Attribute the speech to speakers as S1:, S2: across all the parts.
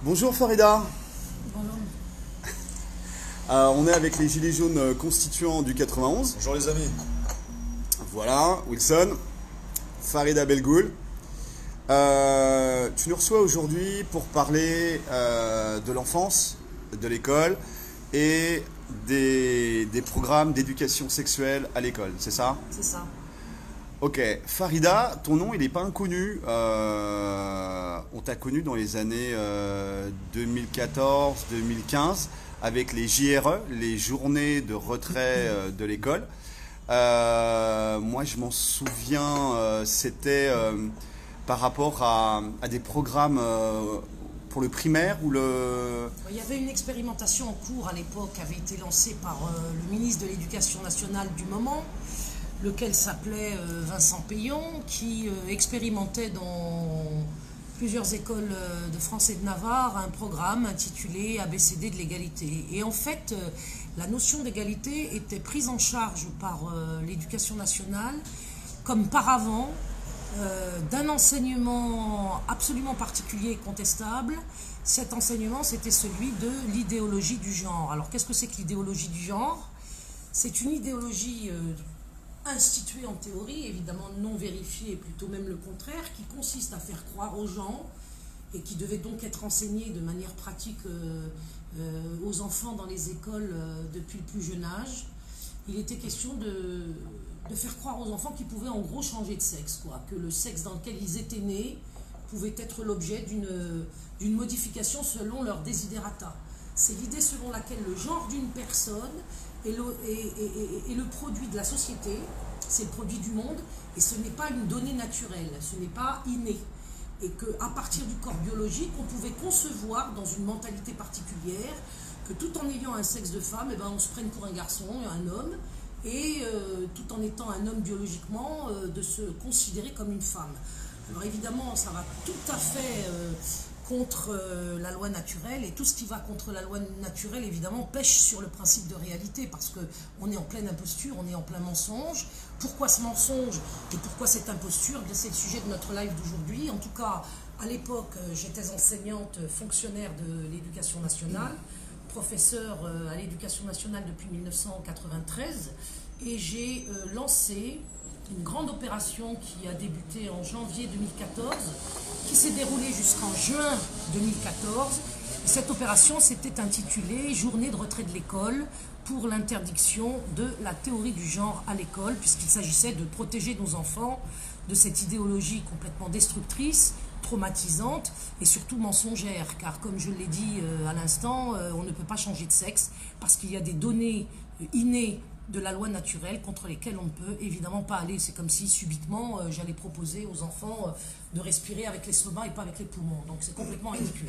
S1: Bonjour Farida.
S2: Bonjour.
S1: On est avec les Gilets jaunes constituants du 91.
S3: Bonjour les amis.
S1: Voilà, Wilson, Farida Belgoul. Tu nous reçois aujourd'hui pour parler de l'enfance, de l'école et des programmes d'éducation sexuelle à l'école, c'est ça?
S2: C'est ça.
S1: Ok, Farida, ton nom il n'est pas inconnu. On t'a connu dans les années 2014-2015 avec les JRE, les journées de retrait de l'école. Moi je m'en souviens, c'était par rapport à des programmes pour le primaire ou le...
S2: Il y avait une expérimentation en cours à l'époque qui avait été lancée par le ministre de l'Éducation nationale du moment, lequel s'appelait Vincent Peillon, qui expérimentait dans plusieurs écoles de France et de Navarre un programme intitulé ABCD de l'égalité. Et en fait, la notion d'égalité était prise en charge par l'Éducation nationale comme paravent d'un enseignement absolument particulier et contestable. Cet enseignement, c'était celui de l'idéologie du genre. Alors, qu'est-ce que c'est que l'idéologie du genre? C'est une idéologie instituée en théorie, évidemment non vérifiée, et plutôt même le contraire, qui consiste à faire croire aux gens, et qui devait donc être enseignée de manière pratique aux enfants dans les écoles depuis le plus jeune âge. Il était question de faire croire aux enfants qu'ils pouvaient en gros changer de sexe, quoi, que le sexe dans lequel ils étaient nés pouvait être l'objet d'une modification selon leur desiderata. C'est l'idée selon laquelle le genre d'une personne est le produit de la société, c'est le produit du monde, et ce n'est pas une donnée naturelle, ce n'est pas inné. Et qu'à partir du corps biologique, on pouvait concevoir dans une mentalité particulière que tout en ayant un sexe de femme, eh ben, on se prenne pour un garçon, un homme, et tout en étant un homme biologiquement, de se considérer comme une femme. Alors évidemment, ça va tout à fait contre la loi naturelle, et tout ce qui va contre la loi naturelle, évidemment, pêche sur le principe de réalité, parce qu'on est en pleine imposture, on est en plein mensonge. Pourquoi ce mensonge et pourquoi cette imposture? C'est le sujet de notre live d'aujourd'hui. En tout cas, à l'époque, j'étais enseignante fonctionnaire de l'éducation nationale, professeur à l'éducation nationale depuis 1993, et j'ai lancé une grande opération qui a débuté en janvier 2014, qui s'est déroulée jusqu'en juin 2014. Et cette opération s'était intitulée « Journée de retrait de l'école pour l'interdiction de la théorie du genre à l'école », puisqu'il s'agissait de protéger nos enfants de cette idéologie complètement destructrice, traumatisante et surtout mensongère, car comme je l'ai dit à l'instant, on ne peut pas changer de sexe parce qu'il y a des données innées de la loi naturelle contre lesquelles on ne peut évidemment pas aller. C'est comme si subitement j'allais proposer aux enfants de respirer avec l'estomac et pas avec les poumons. Donc c'est complètement ridicule.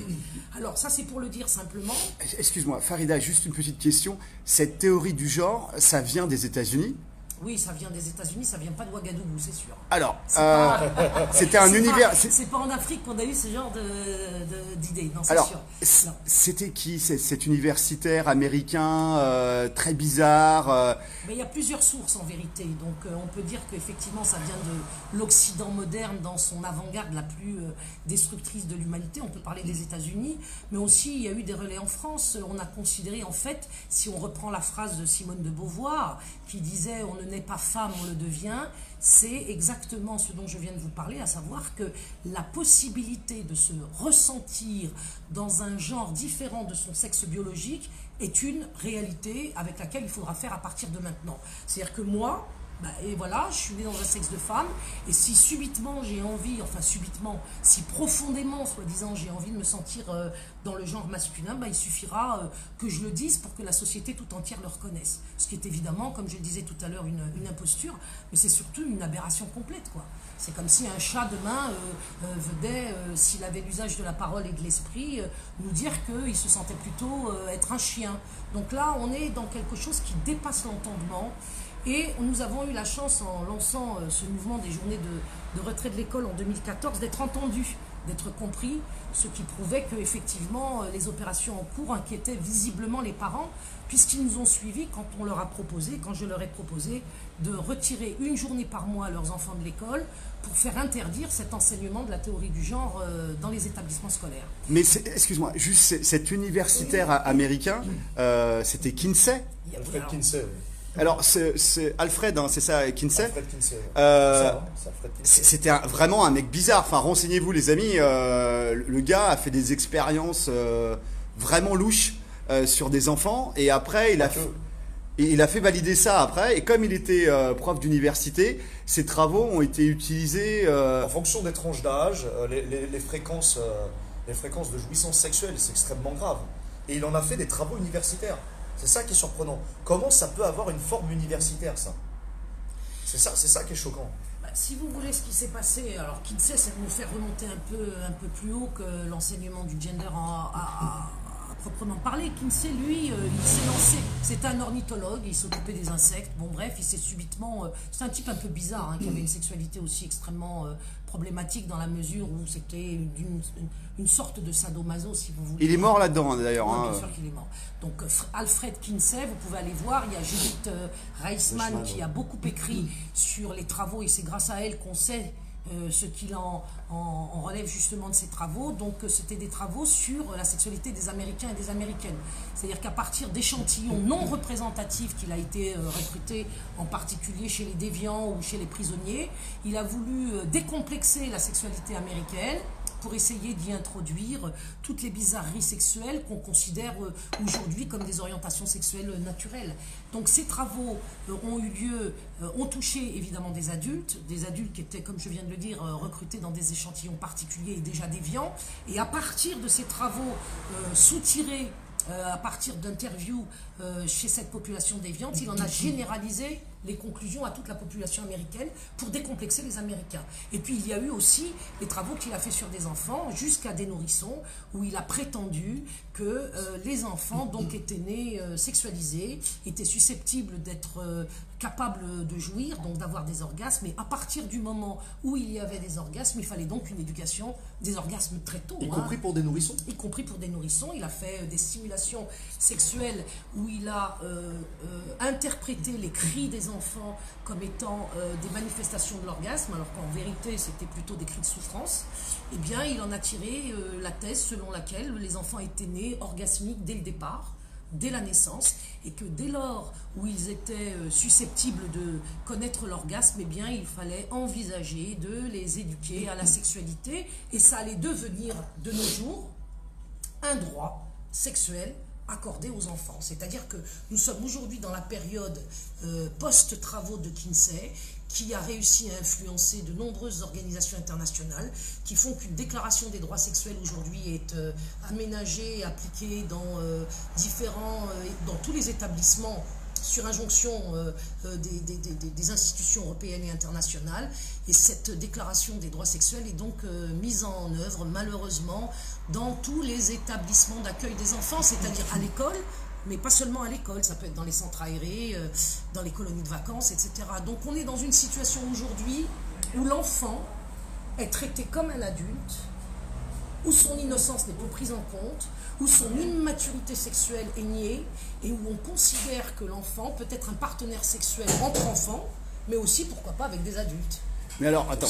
S2: Alors ça c'est pour le dire simplement.
S1: Excuse-moi Farida, juste une petite question. Cette théorie du genre, ça vient des États-Unis?
S2: Oui, ça vient des États-Unis, ça vient pas de Ouagadougou, c'est sûr.
S1: Alors, c'était un univers...
S2: C'est pas en Afrique qu'on a eu ce genre d'idées, non, c'est
S1: Alors,
S2: sûr.
S1: c'était qui cet universitaire américain très bizarre
S2: Mais il y a plusieurs sources en vérité, donc on peut dire qu'effectivement ça vient de l'Occident moderne dans son avant-garde la plus destructrice de l'humanité. On peut parler des États-Unis, mais aussi il y a eu des relais en France. On a considéré en fait, si on reprend la phrase de Simone de Beauvoir qui disait « on ne naît pas femme, on le devient », c'est exactement ce dont je viens de vous parler, à savoir que la possibilité de se ressentir dans un genre différent de son sexe biologique est une réalité avec laquelle il faudra faire à partir de maintenant. C'est-à-dire que moi, et voilà, je suis née dans un sexe de femme, et si subitement j'ai envie, enfin subitement, si profondément, soi-disant, j'ai envie de me sentir dans le genre masculin, il suffira que je le dise pour que la société tout entière le reconnaisse. Ce qui est évidemment, comme je le disais tout à l'heure, une imposture, mais c'est surtout une aberration complète, quoi. C'est comme si un chat demain venait, s'il avait l'usage de la parole et de l'esprit, nous dire qu'il se sentait plutôt être un chien. Donc là, on est dans quelque chose qui dépasse l'entendement. Et nous avons eu la chance, en lançant ce mouvement des journées de retrait de l'école en 2014, d'être entendus, d'être compris, ce qui prouvait qu'effectivement les opérations en cours inquiétaient visiblement les parents, puisqu'ils nous ont suivis quand on leur a proposé, quand je leur ai proposé de retirer une journée par mois à leurs enfants de l'école pour faire interdire cet enseignement de la théorie du genre dans les établissements scolaires.
S1: Mais excuse-moi, juste cet universitaire américain, c'était Kinsey?
S3: Alfred Kinsey, oui.
S1: Alors, c'est Alfred, hein, c'est ça, Kinsey.
S3: Alfred Kinsey. C'est Alfred Kinsey.
S1: C'était vraiment un mec bizarre. Enfin, renseignez-vous, les amis. Le gars a fait des expériences vraiment louches sur des enfants. Et après, il a fait valider ça après. Et comme il était prof d'université, ses travaux ont été utilisés...
S3: En fonction des tranches d'âge, les fréquences de jouissance sexuelle, c'est extrêmement grave. Et il en a fait des travaux universitaires. C'est ça qui est surprenant. Comment ça peut avoir une forme universitaire, ça? C'est ça qui est choquant.
S2: Si vous voulez, ce qui s'est passé, alors Kinsey, c'est de nous faire remonter un peu plus haut que l'enseignement du gender à proprement parler. Kinsey, lui, il s'est lancé. C'était un ornithologue, il s'occupait des insectes. Bon, bref, il s'est subitement... c'est un type un peu bizarre, hein, qui avait une sexualité aussi extrêmement problématique dans la mesure où c'était une sorte de sadomaso, si vous voulez.
S1: Il est mort là-dedans, hein, d'ailleurs.
S2: Bien sûr qu'il est mort. Donc, Alfred Kinsey, vous pouvez aller voir. Il y a Judith Reisman qui a beaucoup écrit sur les travaux, et c'est grâce à elle qu'on sait ce qu'il en relève justement de ses travaux. Donc c'était des travaux sur la sexualité des Américains et des Américaines. C'est-à-dire qu'à partir d'échantillons non représentatifs qu'il a été recruté, en particulier chez les déviants ou chez les prisonniers, il a voulu décomplexer la sexualité américaine pour essayer d'y introduire toutes les bizarreries sexuelles qu'on considère aujourd'hui comme des orientations sexuelles naturelles. Donc ces travaux ont eu lieu, ont touché évidemment des adultes qui étaient, comme je viens de le dire, recrutés dans des échantillons particuliers et déjà déviants. Et à partir de ces travaux soutirés, à partir d'interviews chez cette population déviante, il en a généralisé les conclusions à toute la population américaine pour décomplexer les Américains. Et puis il y a eu aussi les travaux qu'il a fait sur des enfants jusqu'à des nourrissons, où il a prétendu que les enfants donc étaient nés sexualisés, étaient susceptibles d'être capables de jouir, donc d'avoir des orgasmes, et à partir du moment où il y avait des orgasmes, il fallait donc une éducation des orgasmes très tôt.
S3: Y compris pour des nourrissons?
S2: Y compris pour des nourrissons. Il a fait des simulations sexuelles où il a interprété les cris des enfants comme étant des manifestations de l'orgasme, alors qu'en vérité c'était plutôt des cris de souffrance. Eh bien, il en a tiré la thèse selon laquelle les enfants étaient nés orgasmiques dès le départ, dès la naissance, et que dès lors où ils étaient susceptibles de connaître l'orgasme, eh bien, il fallait envisager de les éduquer à la sexualité, et ça allait devenir de nos jours un droit sexuel accordé aux enfants. C'est-à-dire que nous sommes aujourd'hui dans la période post-travaux de Kinsey, qui a réussi à influencer de nombreuses organisations internationales, qui font qu'une déclaration des droits sexuels aujourd'hui est aménagée et appliquée dans dans tous les établissements sur injonction des institutions européennes et internationales. Et cette déclaration des droits sexuels est donc mise en œuvre, malheureusement, dans tous les établissements d'accueil des enfants, c'est-à-dire à l'école, mais pas seulement à l'école, ça peut être dans les centres aérés, dans les colonies de vacances, etc. Donc on est dans une situation aujourd'hui où l'enfant est traité comme un adulte, où son innocence n'est plus prise en compte, où son immaturité sexuelle est niée, et où on considère que l'enfant peut être un partenaire sexuel entre enfants, mais aussi, pourquoi pas, avec des adultes.
S1: Mais alors, attends,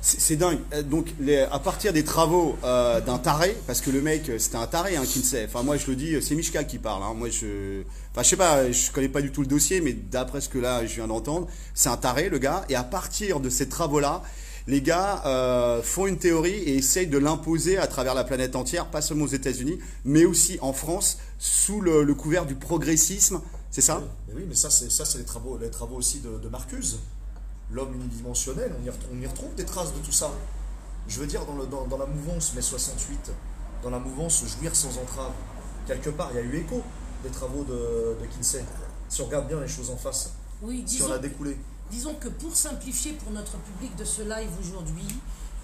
S1: c'est dingue. Donc, à partir des travaux d'un taré, parce que le mec, c'était un taré, hein, Kinsey. Enfin, moi, je le dis, c'est Mishka qui parle. Hein. Moi, je sais pas, je connais pas du tout le dossier, mais d'après ce que là, je viens d'entendre, c'est un taré, le gars. Et à partir de ces travaux-là, les gars font une théorie et essayent de l'imposer à travers la planète entière, pas seulement aux États-Unis, mais aussi en France, sous le couvert du progressisme. C'est ça?
S3: Oui, mais ça, c'est les travaux aussi de Marcuse. L'homme unidimensionnel, on y retrouve des traces de tout ça. Je veux dire, dans la mouvance mai 68, dans la mouvance jouir sans entrave, quelque part, il y a eu écho des travaux de Kinsey. Si on regarde bien les choses en face,
S2: oui,
S3: si on a découlé.
S2: Disons que pour simplifier pour notre public de ce live aujourd'hui,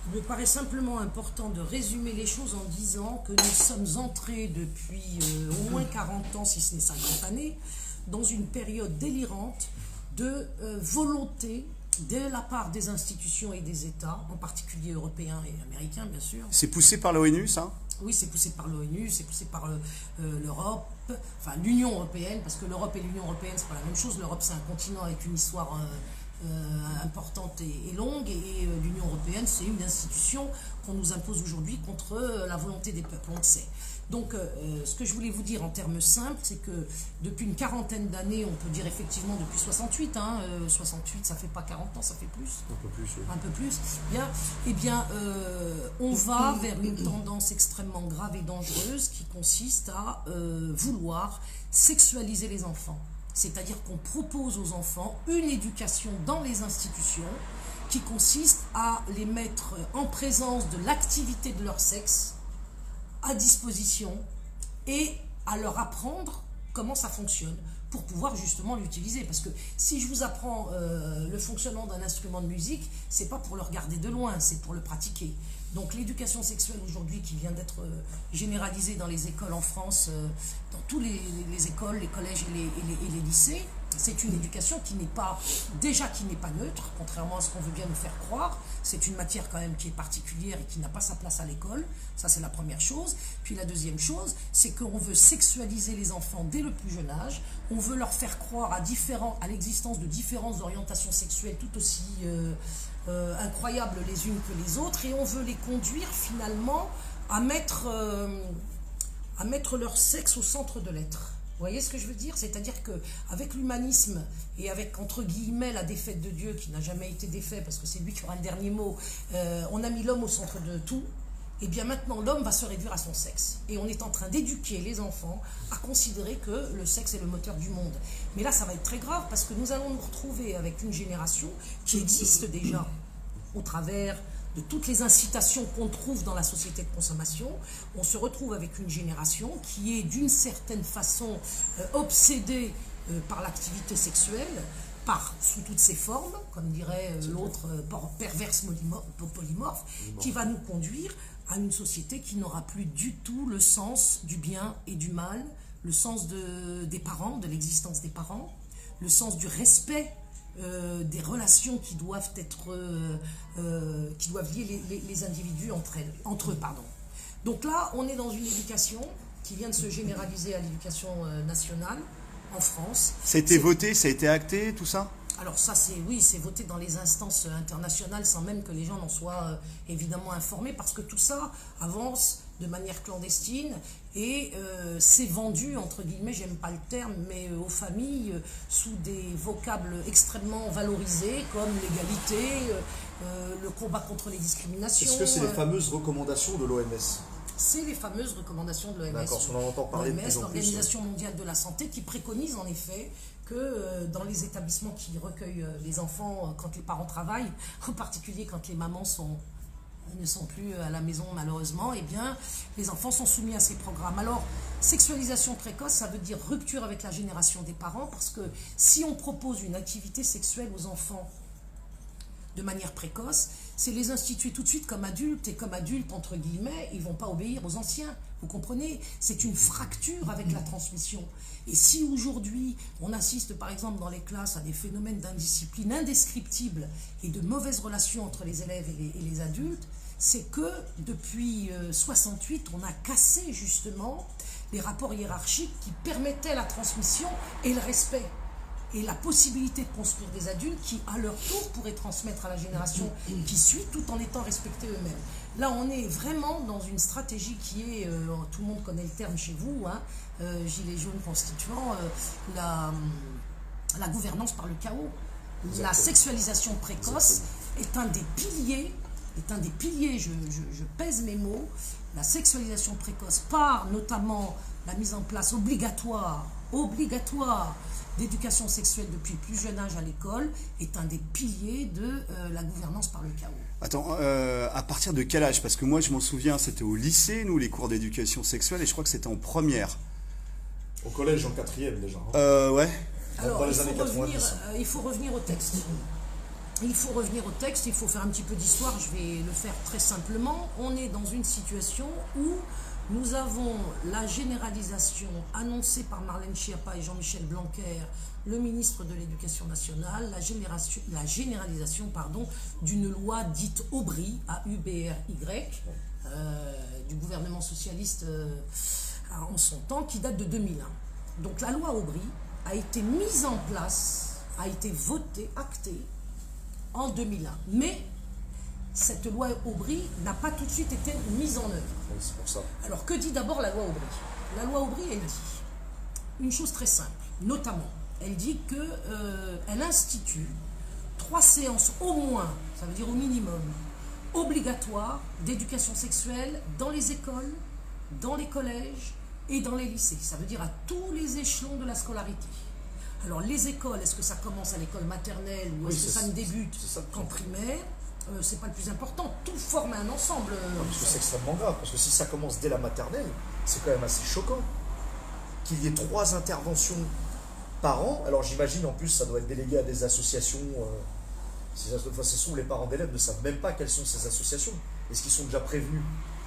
S2: il me paraît simplement important de résumer les choses en disant que nous sommes entrés depuis au moins 40 ans, si ce n'est 50 années, dans une période délirante de volonté de la part des institutions et des États, en particulier européens et américains, bien sûr.
S1: C'est poussé par l'ONU, ça?
S2: Oui, c'est poussé par l'ONU, c'est poussé par l'Europe, enfin l'Union européenne, parce que l'Europe et l'Union européenne, c'est pas la même chose. L'Europe, c'est un continent avec une histoire importante et longue, et l'Union européenne, c'est une institution qu'on nous impose aujourd'hui contre la volonté des peuples, on le sait. Donc, ce que je voulais vous dire en termes simples, c'est que depuis une quarantaine d'années, on peut dire effectivement depuis 68, 68, ça fait pas 40 ans, ça fait plus.
S3: Un peu plus, oui.
S2: Un peu plus. Bien, eh bien, on va vers une tendance extrêmement grave et dangereuse qui consiste à vouloir sexualiser les enfants. C'est-à-dire qu'on propose aux enfants une éducation dans les institutions qui consiste à les mettre en présence de l'activité de leur sexe à disposition et à leur apprendre comment ça fonctionne pour pouvoir justement l'utiliser. Parce que si je vous apprends le fonctionnement d'un instrument de musique, c'est pas pour le regarder de loin, c'est pour le pratiquer. Donc l'éducation sexuelle aujourd'hui qui vient d'être généralisée dans les écoles en France, dans toutes les écoles, les collèges et les lycées, c'est une éducation qui n'est pas neutre, contrairement à ce qu'on veut bien nous faire croire. C'est une matière quand même qui est particulière et qui n'a pas sa place à l'école. Ça, c'est la première chose. Puis la deuxième chose, c'est qu'on veut sexualiser les enfants dès le plus jeune âge. On veut leur faire croire à l'existence de différentes orientations sexuelles tout aussi incroyables les unes que les autres. Et on veut les conduire finalement à mettre leur sexe au centre de l'être. Vous voyez ce que je veux dire? C'est-à-dire qu'avec l'humanisme et avec, entre guillemets, la défaite de Dieu, qui n'a jamais été défait, parce que c'est lui qui aura le dernier mot, on a mis l'homme au centre de tout, et bien maintenant l'homme va se réduire à son sexe. Et on est en train d'éduquer les enfants à considérer que le sexe est le moteur du monde. Mais là, ça va être très grave, parce que nous allons nous retrouver avec une génération qui existe déjà au travers de toutes les incitations qu'on trouve dans la société de consommation. On se retrouve avec une génération qui est d'une certaine façon obsédée par l'activité sexuelle, sous toutes ses formes, comme dirait l'autre perverse polymorphe, qui va nous conduire à une société qui n'aura plus du tout le sens du bien et du mal, le sens des parents, de l'existence des parents, le sens du respect des relations qui doivent lier les individus entre eux. Donc là, on est dans une éducation qui vient de se généraliser à l'éducation nationale en France.
S1: Ça a été voté, ça a été acté, tout ça?
S2: Alors ça, c'est voté dans les instances internationales sans même que les gens n'en soient évidemment informés, parce que tout ça avance de manière clandestine et c'est vendu, entre guillemets, j'aime pas le terme, mais aux familles sous des vocables extrêmement valorisés comme l'égalité, le combat contre les discriminations.
S3: Est-ce que c'est les fameuses recommandations de l'OMS?
S2: C'est les fameuses recommandations de l'OMS.
S3: D'accord, on en entend parler de plus en plus.
S2: L'Organisation mondiale de la santé, qui préconise en effet que dans les établissements qui recueillent les enfants quand les parents travaillent, en particulier quand les mamans ne sont plus à la maison malheureusement, eh bien les enfants sont soumis à ces programmes. Alors, sexualisation précoce, ça veut dire rupture avec la génération des parents, parce que si on propose une activité sexuelle aux enfants de manière précoce, c'est les instituer tout de suite comme adultes, et comme adultes, entre guillemets, ils ne vont pas obéir aux anciens. Vous comprenez? C'est une fracture avec la transmission. Et si aujourd'hui, on assiste par exemple dans les classes à des phénomènes d'indiscipline indescriptibles et de mauvaises relations entre les élèves et les adultes, c'est que depuis 68, on a cassé justement les rapports hiérarchiques qui permettaient la transmission et le respect. Et la possibilité de construire des adultes qui, à leur tour, pourraient transmettre à la génération qui suit, tout en étant respectés eux-mêmes. Là, on est vraiment dans une stratégie qui est, tout le monde connaît le terme chez vous, gilet jaune constituant, la gouvernance par le chaos. Exactement. La sexualisation précoce est un des piliers, je pèse mes mots, la sexualisation précoce par notamment la mise en place obligatoire d'éducation sexuelle depuis le plus jeune âge à l'école est un des piliers de la gouvernance par le chaos.
S1: Attends, à partir de quel âge? Parce que moi je m'en souviens, c'était au lycée, nous, les cours d'éducation sexuelle, et je crois que c'était en première.
S3: Au collège, en quatrième déjà.
S1: Ouais.
S2: Alors,
S3: dans les années 90.
S2: Il faut revenir au texte. Il faut faire un petit peu d'histoire, je vais le faire très simplement. On est dans une situation où Nous avons la généralisation annoncée par Marlène Schiappa et Jean-Michel Blanquer, le ministre de l'Éducation nationale, la généralisation d'une loi dite Aubry, A-U-B-R-Y, du gouvernement socialiste en son temps, qui date de 2001. Donc la loi Aubry a été mise en place, a été votée, actée en 2001. Mais cette loi Aubry n'a pas tout de suite été mise en œuvre.
S3: Oui, c'est pour ça.
S2: Alors que dit d'abord la loi Aubry? La loi Aubry, elle dit une chose très simple, notamment, elle dit qu'elle institue 3 séances au moins, ça veut dire au minimum, obligatoires d'éducation sexuelle dans les écoles, dans les collèges et dans les lycées. Ça veut dire à tous les échelons de la scolarité. Alors les écoles, est-ce que ça commence à l'école maternelle ou est-ce que ça ne débute qu'en primaire? C'est pas le plus important, tout forme un ensemble.
S3: Parce que c'est extrêmement grave, parce que si ça commence dès la maternelle, c'est quand même assez choquant qu'il y ait 3 interventions par an. Alors j'imagine en plus ça doit être délégué à des associations. Ces associations, les parents d'élèves ne savent même pas quelles sont ces associations. Est-ce qu'ils sont déjà prévenus?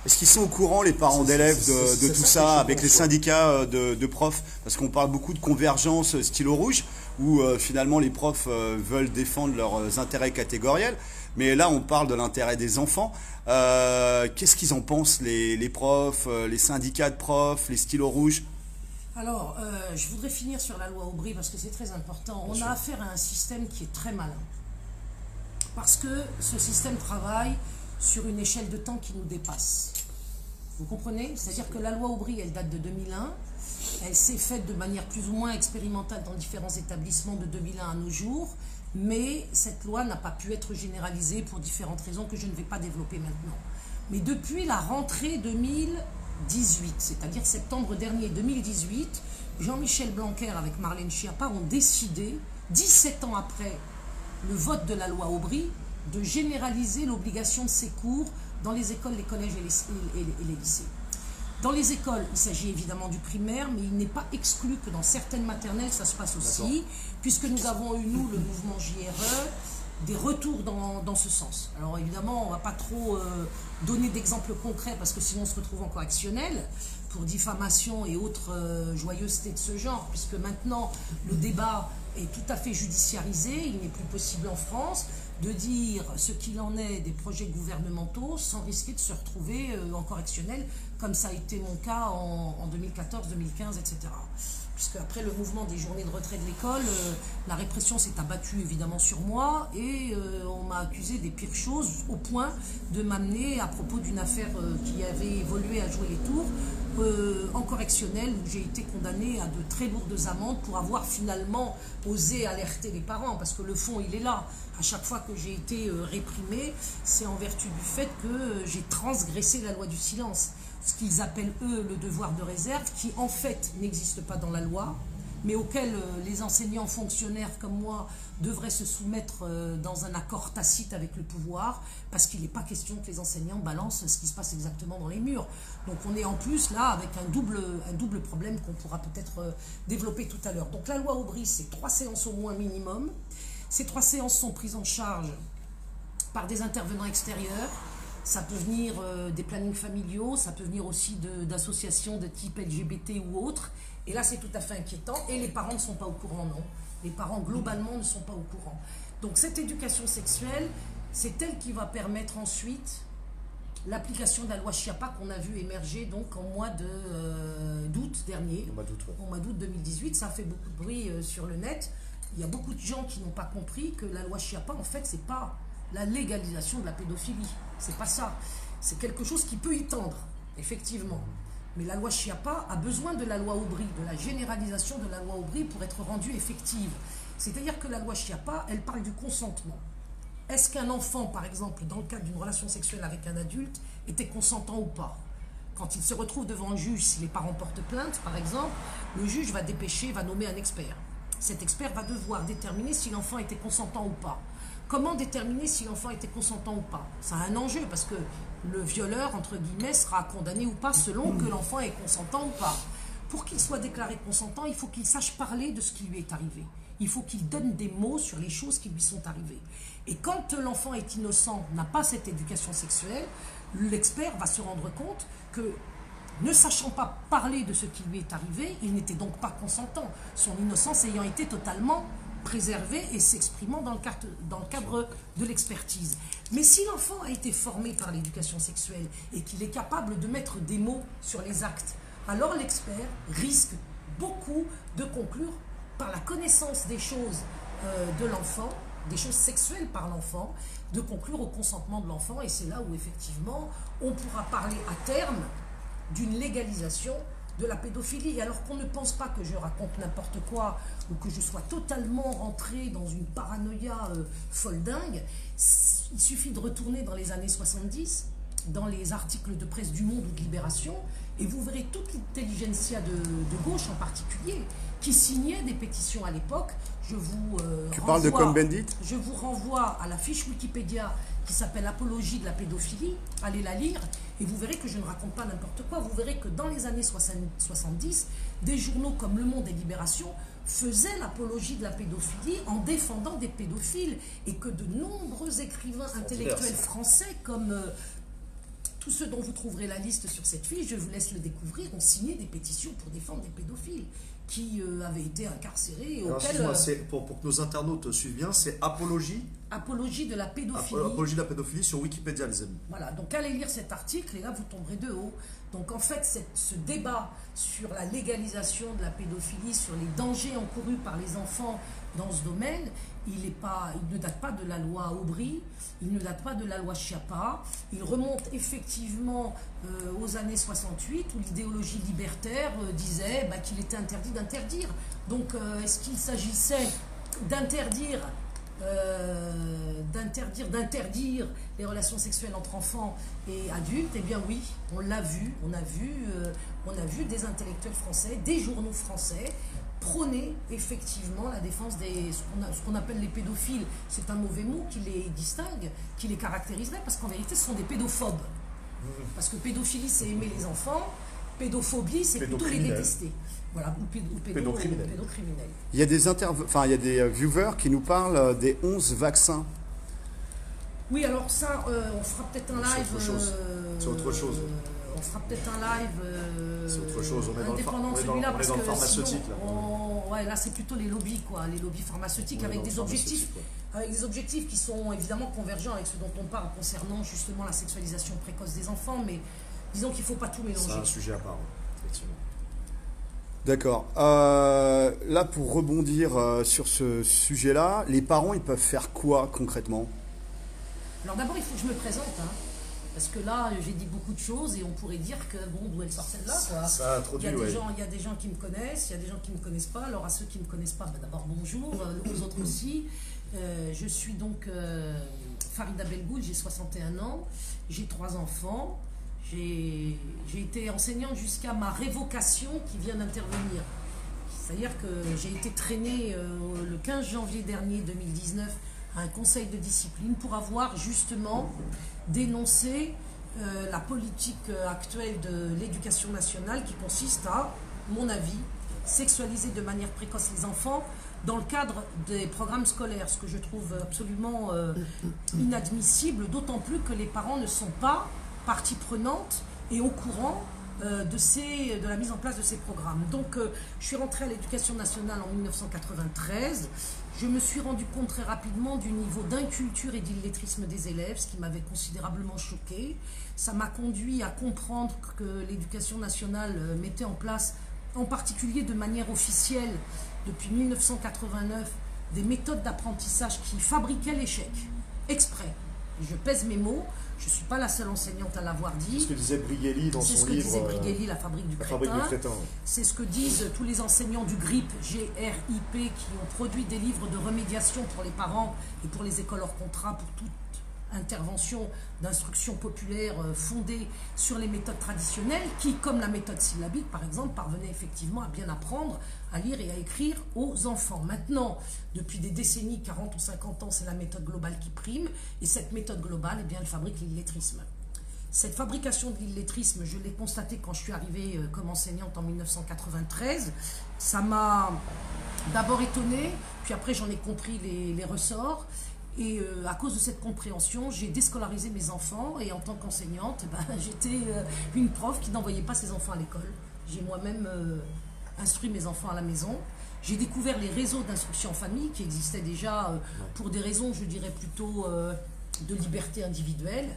S1: Est-ce qu'ils sont au courant, les parents d'élèves, de tout ça, avec les syndicats de profs? Parce qu'on parle beaucoup de convergence stylo rouge, où finalement les profs veulent défendre leurs intérêts catégoriels. Mais là, on parle de l'intérêt des enfants. Qu'est-ce qu'ils en pensent, les profs, les syndicats de profs, les stylos rouges?
S2: Alors, je voudrais finir sur la loi Aubry parce que c'est très important. On a affaire à un système qui est très malin. Parce que ce système travaille sur une échelle de temps qui nous dépasse. Vous comprenez? C'est-à-dire que la loi Aubry, elle date de 2001. Elle s'est faite de manière plus ou moins expérimentale dans différents établissements de 2001 à nos jours. Mais cette loi n'a pas pu être généralisée pour différentes raisons que je ne vais pas développer maintenant. Mais depuis la rentrée 2018, c'est-à-dire septembre dernier 2018, Jean-Michel Blanquer avec Marlène Schiappa ont décidé, 17 ans après le vote de la loi Aubry, de généraliser l'obligation de ces cours dans les écoles, les collèges et les lycées. Dans les écoles, il s'agit évidemment du primaire, mais il n'est pas exclu que dans certaines maternelles, ça se passe aussi, puisque nous avons eu, nous, le mouvement JRE, des retours dans ce sens. Alors évidemment, on ne va pas trop donner d'exemples concrets, parce que sinon on se retrouve en correctionnel, pour diffamation et autres joyeusetés de ce genre, puisque maintenant, le débat est tout à fait judiciarisé, il n'est plus possible en France de dire ce qu'il en est des projets gouvernementaux sans risquer de se retrouver en correctionnel, comme ça a été mon cas en 2014, 2015, etc. Puisque après le mouvement des journées de retrait de l'école, la répression s'est abattue évidemment sur moi et on m'a accusé des pires choses au point de m'amener à propos d'une affaire qui avait évolué à jouer les tours en correctionnel où j'ai été condamnée à de très lourdes amendes pour avoir finalement osé alerter les parents parce que le fond il est là. À chaque fois que j'ai été réprimée, c'est en vertu du fait que j'ai transgressé la loi du silence. Ce qu'ils appellent, eux, le devoir de réserve, qui en fait n'existe pas dans la loi, mais auquel les enseignants fonctionnaires comme moi devraient se soumettre dans un accord tacite avec le pouvoir, parce qu'il n'est pas question que les enseignants balancent ce qui se passe exactement dans les murs. Donc on est en plus là avec un double problème qu'on pourra peut-être développer tout à l'heure. Donc la loi Aubry, c'est 3 séances au moins minimum. Ces 3 séances sont prises en charge par des intervenants extérieurs. Ça peut venir des plannings familiaux, ça peut venir aussi d'associations de type LGBT ou autres. Et là, c'est tout à fait inquiétant. Et les parents ne sont pas au courant, non. Les parents, globalement, ne sont pas au courant. Donc, cette éducation sexuelle, c'est elle qui va permettre ensuite l'application de la loi Schiappa qu'on a vu émerger donc, en mois d'août dernier. Au mois d'août 2018. Ça a fait beaucoup de bruit sur le net. Il y a beaucoup de gens qui n'ont pas compris que la loi Schiappa, en fait, c'est pas la légalisation de la pédophilie. C'est pas ça. C'est quelque chose qui peut y tendre, effectivement. Mais la loi Schiappa a besoin de la loi Aubry, de la généralisation de la loi Aubry pour être rendue effective. C'est-à-dire que la loi Schiappa, elle parle du consentement. Est-ce qu'un enfant, par exemple, dans le cadre d'une relation sexuelle avec un adulte, était consentant ou pas? Quand il se retrouve devant un juge, si les parents portent plainte, par exemple, le juge va dépêcher, va nommer un expert. Cet expert va devoir déterminer si l'enfant était consentant ou pas. Comment déterminer si l'enfant était consentant ou pas? Ça a un enjeu parce que le violeur, entre guillemets, sera condamné ou pas selon que l'enfant est consentant ou pas. Pour qu'il soit déclaré consentant, il faut qu'il sache parler de ce qui lui est arrivé. Il faut qu'il donne des mots sur les choses qui lui sont arrivées. Et quand l'enfant est innocent, n'a pas cette éducation sexuelle, l'expert va se rendre compte que Ne sachant pas parler de ce qui lui est arrivé, il n'était donc pas consentant, son innocence ayant été totalement préservée et s'exprimant dans le cadre de l'expertise. Mais si l'enfant a été formé par l'éducation sexuelle et qu'il est capable de mettre des mots sur les actes, alors l'expert risque beaucoup de conclure par la connaissance des choses de l'enfant, des choses sexuelles par l'enfant, de conclure au consentement de l'enfant, et c'est là où effectivement on pourra parler à terme d'une légalisation de la pédophilie. Et alors qu'on ne pense pas que je raconte n'importe quoi ou que je sois totalement rentré dans une paranoïa folle dingue, il suffit de retourner dans les années 70, dans les articles de presse du Monde ou de Libération, et vous verrez toute l'intelligentsia de gauche en particulier, qui signait des pétitions à l'époque.
S1: Tu parles de Cohn-Bendit ?
S2: Je vous renvoie à la fiche Wikipédia qui s'appelle Apologie de la pédophilie. Allez la lire et vous verrez que je ne raconte pas n'importe quoi. Vous verrez que dans les années 70, des journaux comme Le Monde et Libération faisaient l'apologie de la pédophilie en défendant des pédophiles, et que de nombreux écrivains intellectuels français comme tous ceux dont vous trouverez la liste sur cette fiche, je vous laisse le découvrir, ont signé des pétitions pour défendre des pédophiles qui avaient été incarcérés.
S3: Alors, pour que nos internautes suivent bien, c'est Apologie
S2: de la pédophilie.
S3: Apologie de la pédophilie sur Wikipédia, les amis.
S2: Voilà, donc allez lire cet article et là vous tomberez de haut. Donc en fait, ce débat sur la légalisation de la pédophilie, sur les dangers encourus par les enfants dans ce domaine, il ne date pas de la loi Aubry, il ne date pas de la loi Schiappa, il remonte effectivement aux années 68 où l'idéologie libertaire disait qu'il était interdit d'interdire. Donc est-ce qu'il s'agissait d'interdire les relations sexuelles entre enfants et adultes? Eh bien oui, on l'a vu, on a vu des intellectuels français, des journaux français prôner effectivement la défense ce qu'on appelle les pédophiles. C'est un mauvais mot qui les distingue, qui les caractériserait, parce qu'en vérité ce sont des pédophobes. Parce que pédophilie c'est aimer les enfants, pédophobie c'est plutôt les détester. Voilà, ou pédocriminel.
S1: Il y a des viewers qui nous parlent des 11 vaccins.
S2: Oui, alors ça, on fera peut-être un live.
S3: C'est autre chose.
S2: On fera peut-être un live.
S3: C'est autre chose. On est
S2: indépendant de
S3: dans
S2: celui-là,
S3: le pharmaceutique.
S2: Là, c'est plutôt les lobbies, quoi, les lobbies pharmaceutiques avec des objectifs. Avec des objectifs qui sont évidemment convergents avec ce dont on parle concernant justement la sexualisation précoce des enfants, mais disons qu'il ne faut pas tout mélanger.
S3: C'est un sujet à part, effectivement.
S1: D'accord. Là, pour rebondir sur ce sujet-là, les parents, ils peuvent faire quoi concrètement?
S2: Alors d'abord, il faut que je me présente, parce que là, j'ai dit beaucoup de choses et on pourrait dire que, bon, d'où elle sort celle-là, quoi.
S3: Ça a trop
S2: il y a des gens qui me connaissent, il y a des gens qui ne me connaissent pas. Alors à ceux qui ne me connaissent pas, d'abord bonjour, aux autres aussi. Je suis donc Farida Belgoul, j'ai 61 ans, j'ai 3 enfants. J'ai été enseignante jusqu'à ma révocation qui vient d'intervenir. C'est-à-dire que j'ai été traînée le 15 janvier dernier 2019 à un conseil de discipline pour avoir justement dénoncé la politique actuelle de l'éducation nationale qui consiste à, mon avis, sexualiser de manière précoce les enfants dans le cadre des programmes scolaires, ce que je trouve absolument inadmissible, d'autant plus que les parents ne sont pas partie prenante et au courant de la mise en place de ces programmes. Donc je suis rentrée à l'éducation nationale en 1993. Je me suis rendu compte très rapidement du niveau d'inculture et d'illettrisme des élèves, ce qui m'avait considérablement choquée. Ça m'a conduit à comprendre que l'éducation nationale mettait en place, en particulier de manière officielle, depuis 1989, des méthodes d'apprentissage qui fabriquaient l'échec, exprès. Et je pèse mes mots. Je ne suis pas la seule enseignante à l'avoir dit.
S3: C'est ce que disait Brigelli dans son livre.
S2: C'est ce que disait Brigelli, La fabrique du crétin. C'est ce que disent tous les enseignants du GRIP, G-R-I-P, qui ont produit des livres de remédiation pour les parents et pour les écoles hors contrat, pour toute intervention d'instruction populaire fondée sur les méthodes traditionnelles, qui, comme la méthode syllabique par exemple, parvenaient effectivement à bien apprendre à lire et à écrire aux enfants. Maintenant, depuis des décennies, 40 ou 50 ans, c'est la méthode globale qui prime, et cette méthode globale, eh bien, elle fabrique l'illettrisme. Cette fabrication de l'illettrisme, je l'ai constatée quand je suis arrivée comme enseignante en 1993. Ça m'a d'abord étonnée, puis après j'en ai compris les ressorts. Et à cause de cette compréhension, j'ai déscolarisé mes enfants. Et en tant qu'enseignante, j'étais une prof qui n'envoyait pas ses enfants à l'école. J'ai moi-même instruit mes enfants à la maison. J'ai découvert les réseaux d'instruction en famille qui existaient déjà pour des raisons, je dirais plutôt de liberté individuelle.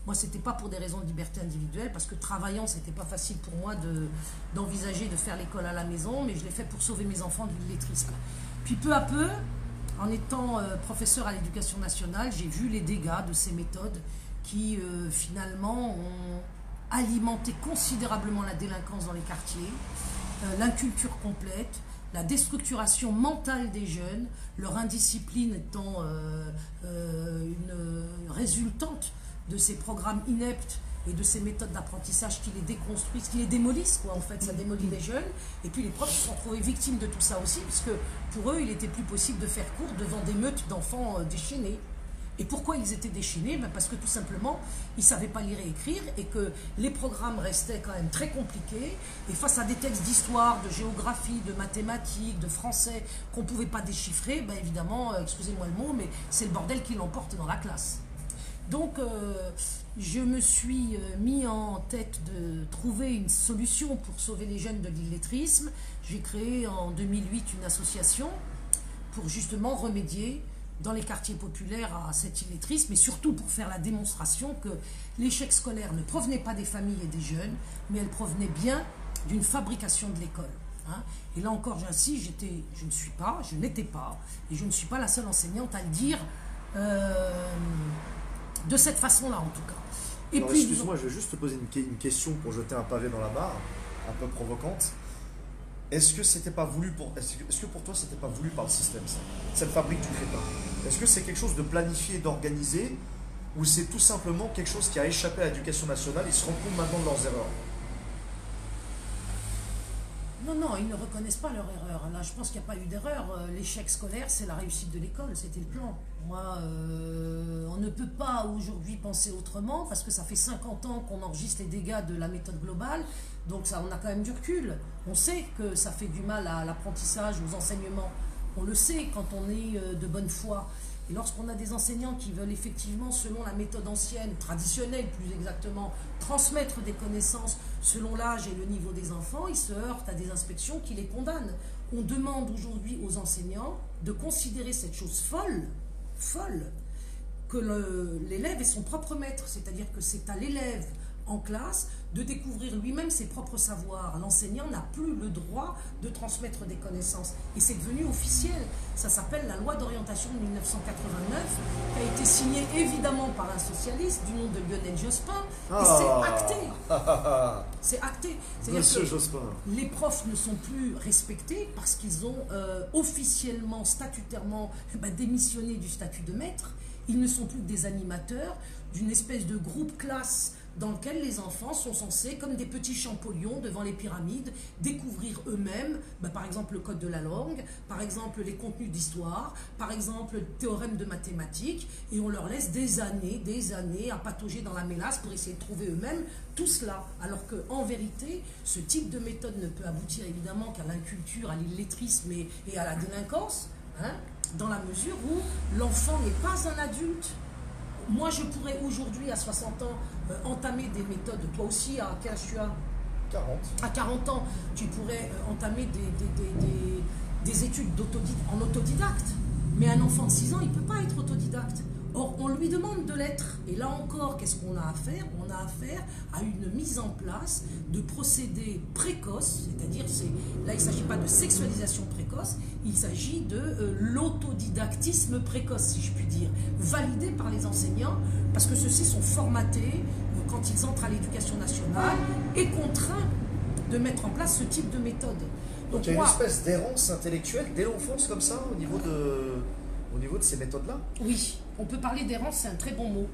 S2: Moi, ce n'était pas pour des raisons de liberté individuelle, parce que travaillant, ce n'était pas facile pour moi d'envisager de faire l'école à la maison, mais je l'ai fait pour sauver mes enfants de l'illettrisme. Puis peu à peu, en étant professeur à l'éducation nationale, j'ai vu les dégâts de ces méthodes qui finalement ont alimenté considérablement la délinquance dans les quartiers, l'inculture complète, la déstructuration mentale des jeunes, leur indiscipline étant une résultante de ces programmes ineptes et de ces méthodes d'apprentissage qui les déconstruisent, qui les démolissent, quoi, en fait, ça démolit les jeunes. Et puis les profs se sont retrouvés victimes de tout ça aussi, puisque pour eux, il était plus possible de faire cours devant des meutes d'enfants déchaînés. Et pourquoi ils étaient déchaînés? Parce que tout simplement, ils ne savaient pas lire et écrire, et que les programmes restaient quand même très compliqués, et face à des textes d'histoire, de géographie, de mathématiques, de français, qu'on ne pouvait pas déchiffrer, évidemment, excusez-moi le mot, mais c'est le bordel qui l'emporte dans la classe. Donc, je me suis mis en tête de trouver une solution pour sauver les jeunes de l'illettrisme. J'ai créé en 2008 une association pour justement remédier dans les quartiers populaires à cet illettrisme, et surtout pour faire la démonstration que l'échec scolaire ne provenait pas des familles et des jeunes, mais elle provenait bien d'une fabrication de l'école. Et là encore, j'insiste, je n'étais pas, et je ne suis pas la seule enseignante à le dire, de cette façon-là, en tout cas.
S3: Et puis, excuse-moi, je vais juste te poser une question pour jeter un pavé dans la mare, un peu provocante. Est-ce que pour toi, c'était pas voulu par le système, ça? Cette fabrique du crétin. Est-ce que c'est quelque chose de planifié, d'organisé, ou c'est tout simplement quelque chose qui a échappé à l'éducation nationale, ils se rendent compte maintenant de leurs erreurs?
S2: Non, ils ne reconnaissent pas leur erreur. Là, je pense qu'il n'y a pas eu d'erreur. L'échec scolaire, c'est la réussite de l'école, c'était le plan. Moi, on ne peut pas aujourd'hui penser autrement, parce que ça fait 50 ans qu'on enregistre les dégâts de la méthode globale, donc ça, on a quand même du recul. On sait que ça fait du mal à l'apprentissage, aux enseignements. On le sait quand on est de bonne foi. Et lorsqu'on a des enseignants qui veulent effectivement, selon la méthode ancienne, traditionnelle plus exactement, transmettre des connaissances selon l'âge et le niveau des enfants, ils se heurtent à des inspections qui les condamnent. On demande aujourd'hui aux enseignants de considérer cette chose folle, que l'élève est son propre maître, c'est-à-dire que c'est à l'élève en classe de découvrir lui-même ses propres savoirs. L'enseignant n'a plus le droit de transmettre des connaissances. Et c'est devenu officiel. Ça s'appelle la loi d'orientation de 1989, qui a été signée évidemment par un socialiste du nom de Lionel Jospin. Et c'est acté. C'est acté.
S3: Monsieur Jospin.
S2: Les profs ne sont plus respectés parce qu'ils ont officiellement, statutairement démissionné du statut de maître. Ils ne sont plus que des animateurs d'une espèce de groupe classe dans lequel les enfants sont censés, comme des petits champollions devant les pyramides, découvrir eux-mêmes, par exemple le code de la langue, par exemple les contenus d'histoire, par exemple le théorème de mathématiques, et on leur laisse des années à patauger dans la mélasse pour essayer de trouver eux-mêmes tout cela. Alors qu'en vérité, ce type de méthode ne peut aboutir évidemment qu'à l'inculture, à l'illettrisme et à la délinquance, dans la mesure où l'enfant n'est pas un adulte. Moi, je pourrais aujourd'hui, à 60 ans, entamer des méthodes. Toi aussi, à quel âge tu as?
S3: 40.
S2: À 40 ans, tu pourrais entamer des études en autodidacte. Mais un enfant de 6 ans, il ne peut pas être autodidacte. Or, on lui demande de l'être. Et là encore, qu'est-ce qu'on a à faire? On a affaire à une mise en place de procédés précoces, c'est-à-dire, là, il ne s'agit pas de sexualisation précoce, il s'agit de l'autodidactisme précoce, si je puis dire, validé par les enseignants, parce que ceux-ci sont formatés quand ils entrent à l'éducation nationale et contraints de mettre en place ce type de méthode.
S3: Donc il y a une espèce d'errance intellectuelle dès l'enfance comme ça, au niveau de ces méthodes-là?
S2: Oui, on peut parler d'errance, c'est un très bon mot.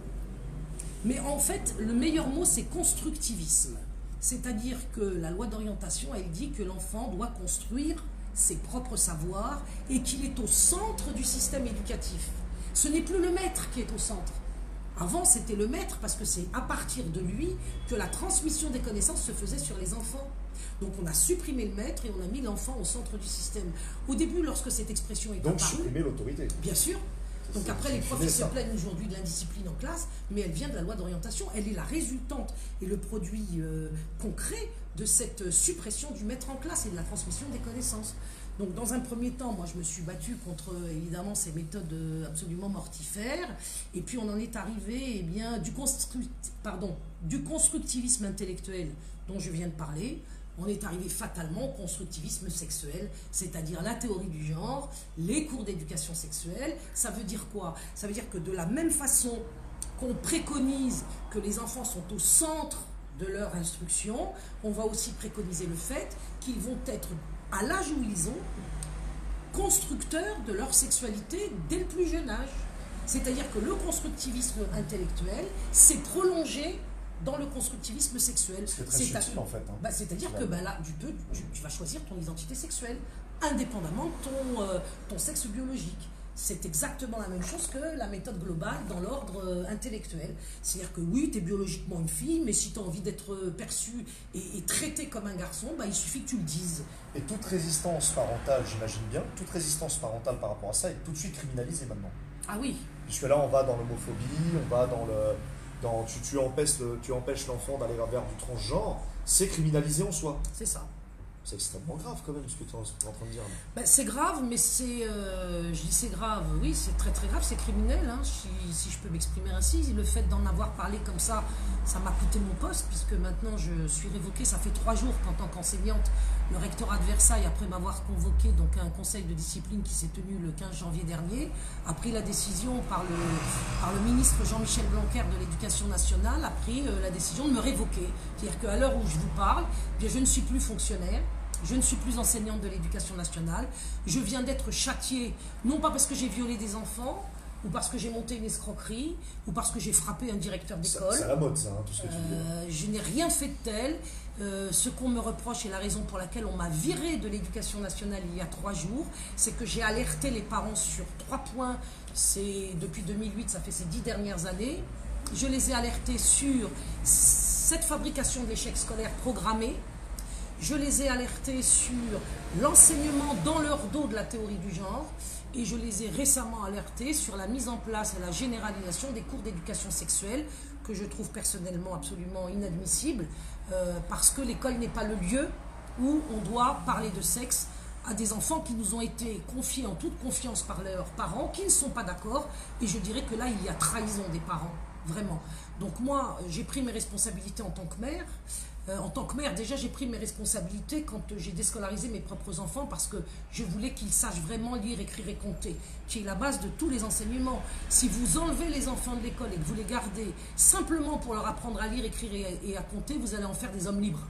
S2: Mais en fait, le meilleur mot, c'est constructivisme. C'est-à-dire que la loi d'orientation, elle dit que l'enfant doit construire ses propres savoirs et qu'il est au centre du système éducatif. Ce n'est plus le maître qui est au centre. Avant, c'était le maître parce que c'est à partir de lui que la transmission des connaissances se faisait sur les enfants. Donc on a supprimé le maître et on a mis l'enfant au centre du système. Au début, lorsque cette expression est apparue...
S3: Donc supprimer l'autorité.
S2: Bien sûr. Donc après, les profs se plaignent aujourd'hui de l'indiscipline en classe, mais elle vient de la loi d'orientation. Elle est la résultante et le produit concret de cette suppression du maître en classe et de la transmission des connaissances. Donc dans un premier temps, moi je me suis battue contre évidemment ces méthodes absolument mortifères, et puis on en est arrivé du constructivisme intellectuel dont je viens de parler, on est arrivé fatalement au constructivisme sexuel, c'est-à-dire la théorie du genre, les cours d'éducation sexuelle. Ça veut dire quoi? Ça veut dire que de la même façon qu'on préconise que les enfants sont au centre de leur instruction, on va aussi préconiser le fait qu'ils vont être, à l'âge où ils ont, constructeurs de leur sexualité dès le plus jeune âge. C'est-à-dire que le constructivisme intellectuel s'est prolongé dans le constructivisme sexuel.
S3: C'est très subtil en fait. Hein.
S2: C'est-à-dire que là, tu vas choisir ton identité sexuelle, indépendamment de ton sexe biologique. C'est exactement la même chose que la méthode globale dans l'ordre intellectuel. C'est-à-dire que oui, tu es biologiquement une fille, mais si tu as envie d'être perçue et traitée comme un garçon, il suffit que tu le dises.
S3: Et toute résistance parentale, j'imagine bien, toute résistance parentale par rapport à ça est tout de suite criminalisée maintenant.
S2: Ah oui.
S3: Puisque là, on va dans l'homophobie, on va dans le... tu empêches l'enfant d'aller vers du transgenre, c'est criminalisé en soi.
S2: C'est ça.
S3: C'est extrêmement grave quand même ce que tu es en train de dire.
S2: C'est grave, mais c'est... je dis c'est grave, oui, c'est très très grave, c'est criminel, hein, si je peux m'exprimer ainsi. Le fait d'en avoir parlé comme ça m'a coûté mon poste, puisque maintenant je suis révoquée. Ça fait 3 jours qu'en tant qu'enseignante, le rectorat de Versailles, après m'avoir convoqué donc à un conseil de discipline qui s'est tenu le 15 janvier dernier, a pris la décision par le ministre Jean-Michel Blanquer de l'Éducation nationale, a pris la décision de me révoquer. C'est-à-dire qu'à l'heure où je vous parle, je ne suis plus fonctionnaire, je ne suis plus enseignante de l'Éducation nationale, je viens d'être châtiée, non pas parce que j'ai violé des enfants, ou parce que j'ai monté une escroquerie, ou parce que j'ai frappé un directeur d'école.
S3: C'est à la mode ça, hein, tout ce que tu dis.
S2: Je n'ai rien fait de tel. Ce qu'on me reproche et la raison pour laquelle on m'a viré de l'Éducation nationale il y a 3 jours, c'est que j'ai alerté les parents sur 3 points. C'est depuis 2008, ça fait ces 10 dernières années. Je les ai alertés sur cette fabrication de l'échec scolaire programmée. Je les ai alertés sur l'enseignement dans leur dos de la théorie du genre, et je les ai récemment alertés sur la mise en place et la généralisation des cours d'éducation sexuelle, que je trouve personnellement absolument inadmissible, parce que l'école n'est pas le lieu où on doit parler de sexe à des enfants qui nous ont été confiés en toute confiance par leurs parents, qui ne sont pas d'accord, et je dirais que là, il y a trahison des parents, vraiment. Donc moi, j'ai pris mes responsabilités en tant que mère. En tant que mère, déjà, j'ai pris mes responsabilités quand j'ai déscolarisé mes propres enfants, parce que je voulais qu'ils sachent vraiment lire, écrire et compter, qui est la base de tous les enseignements. Si vous enlevez les enfants de l'école et que vous les gardez simplement pour leur apprendre à lire, écrire et à compter, vous allez en faire des hommes libres.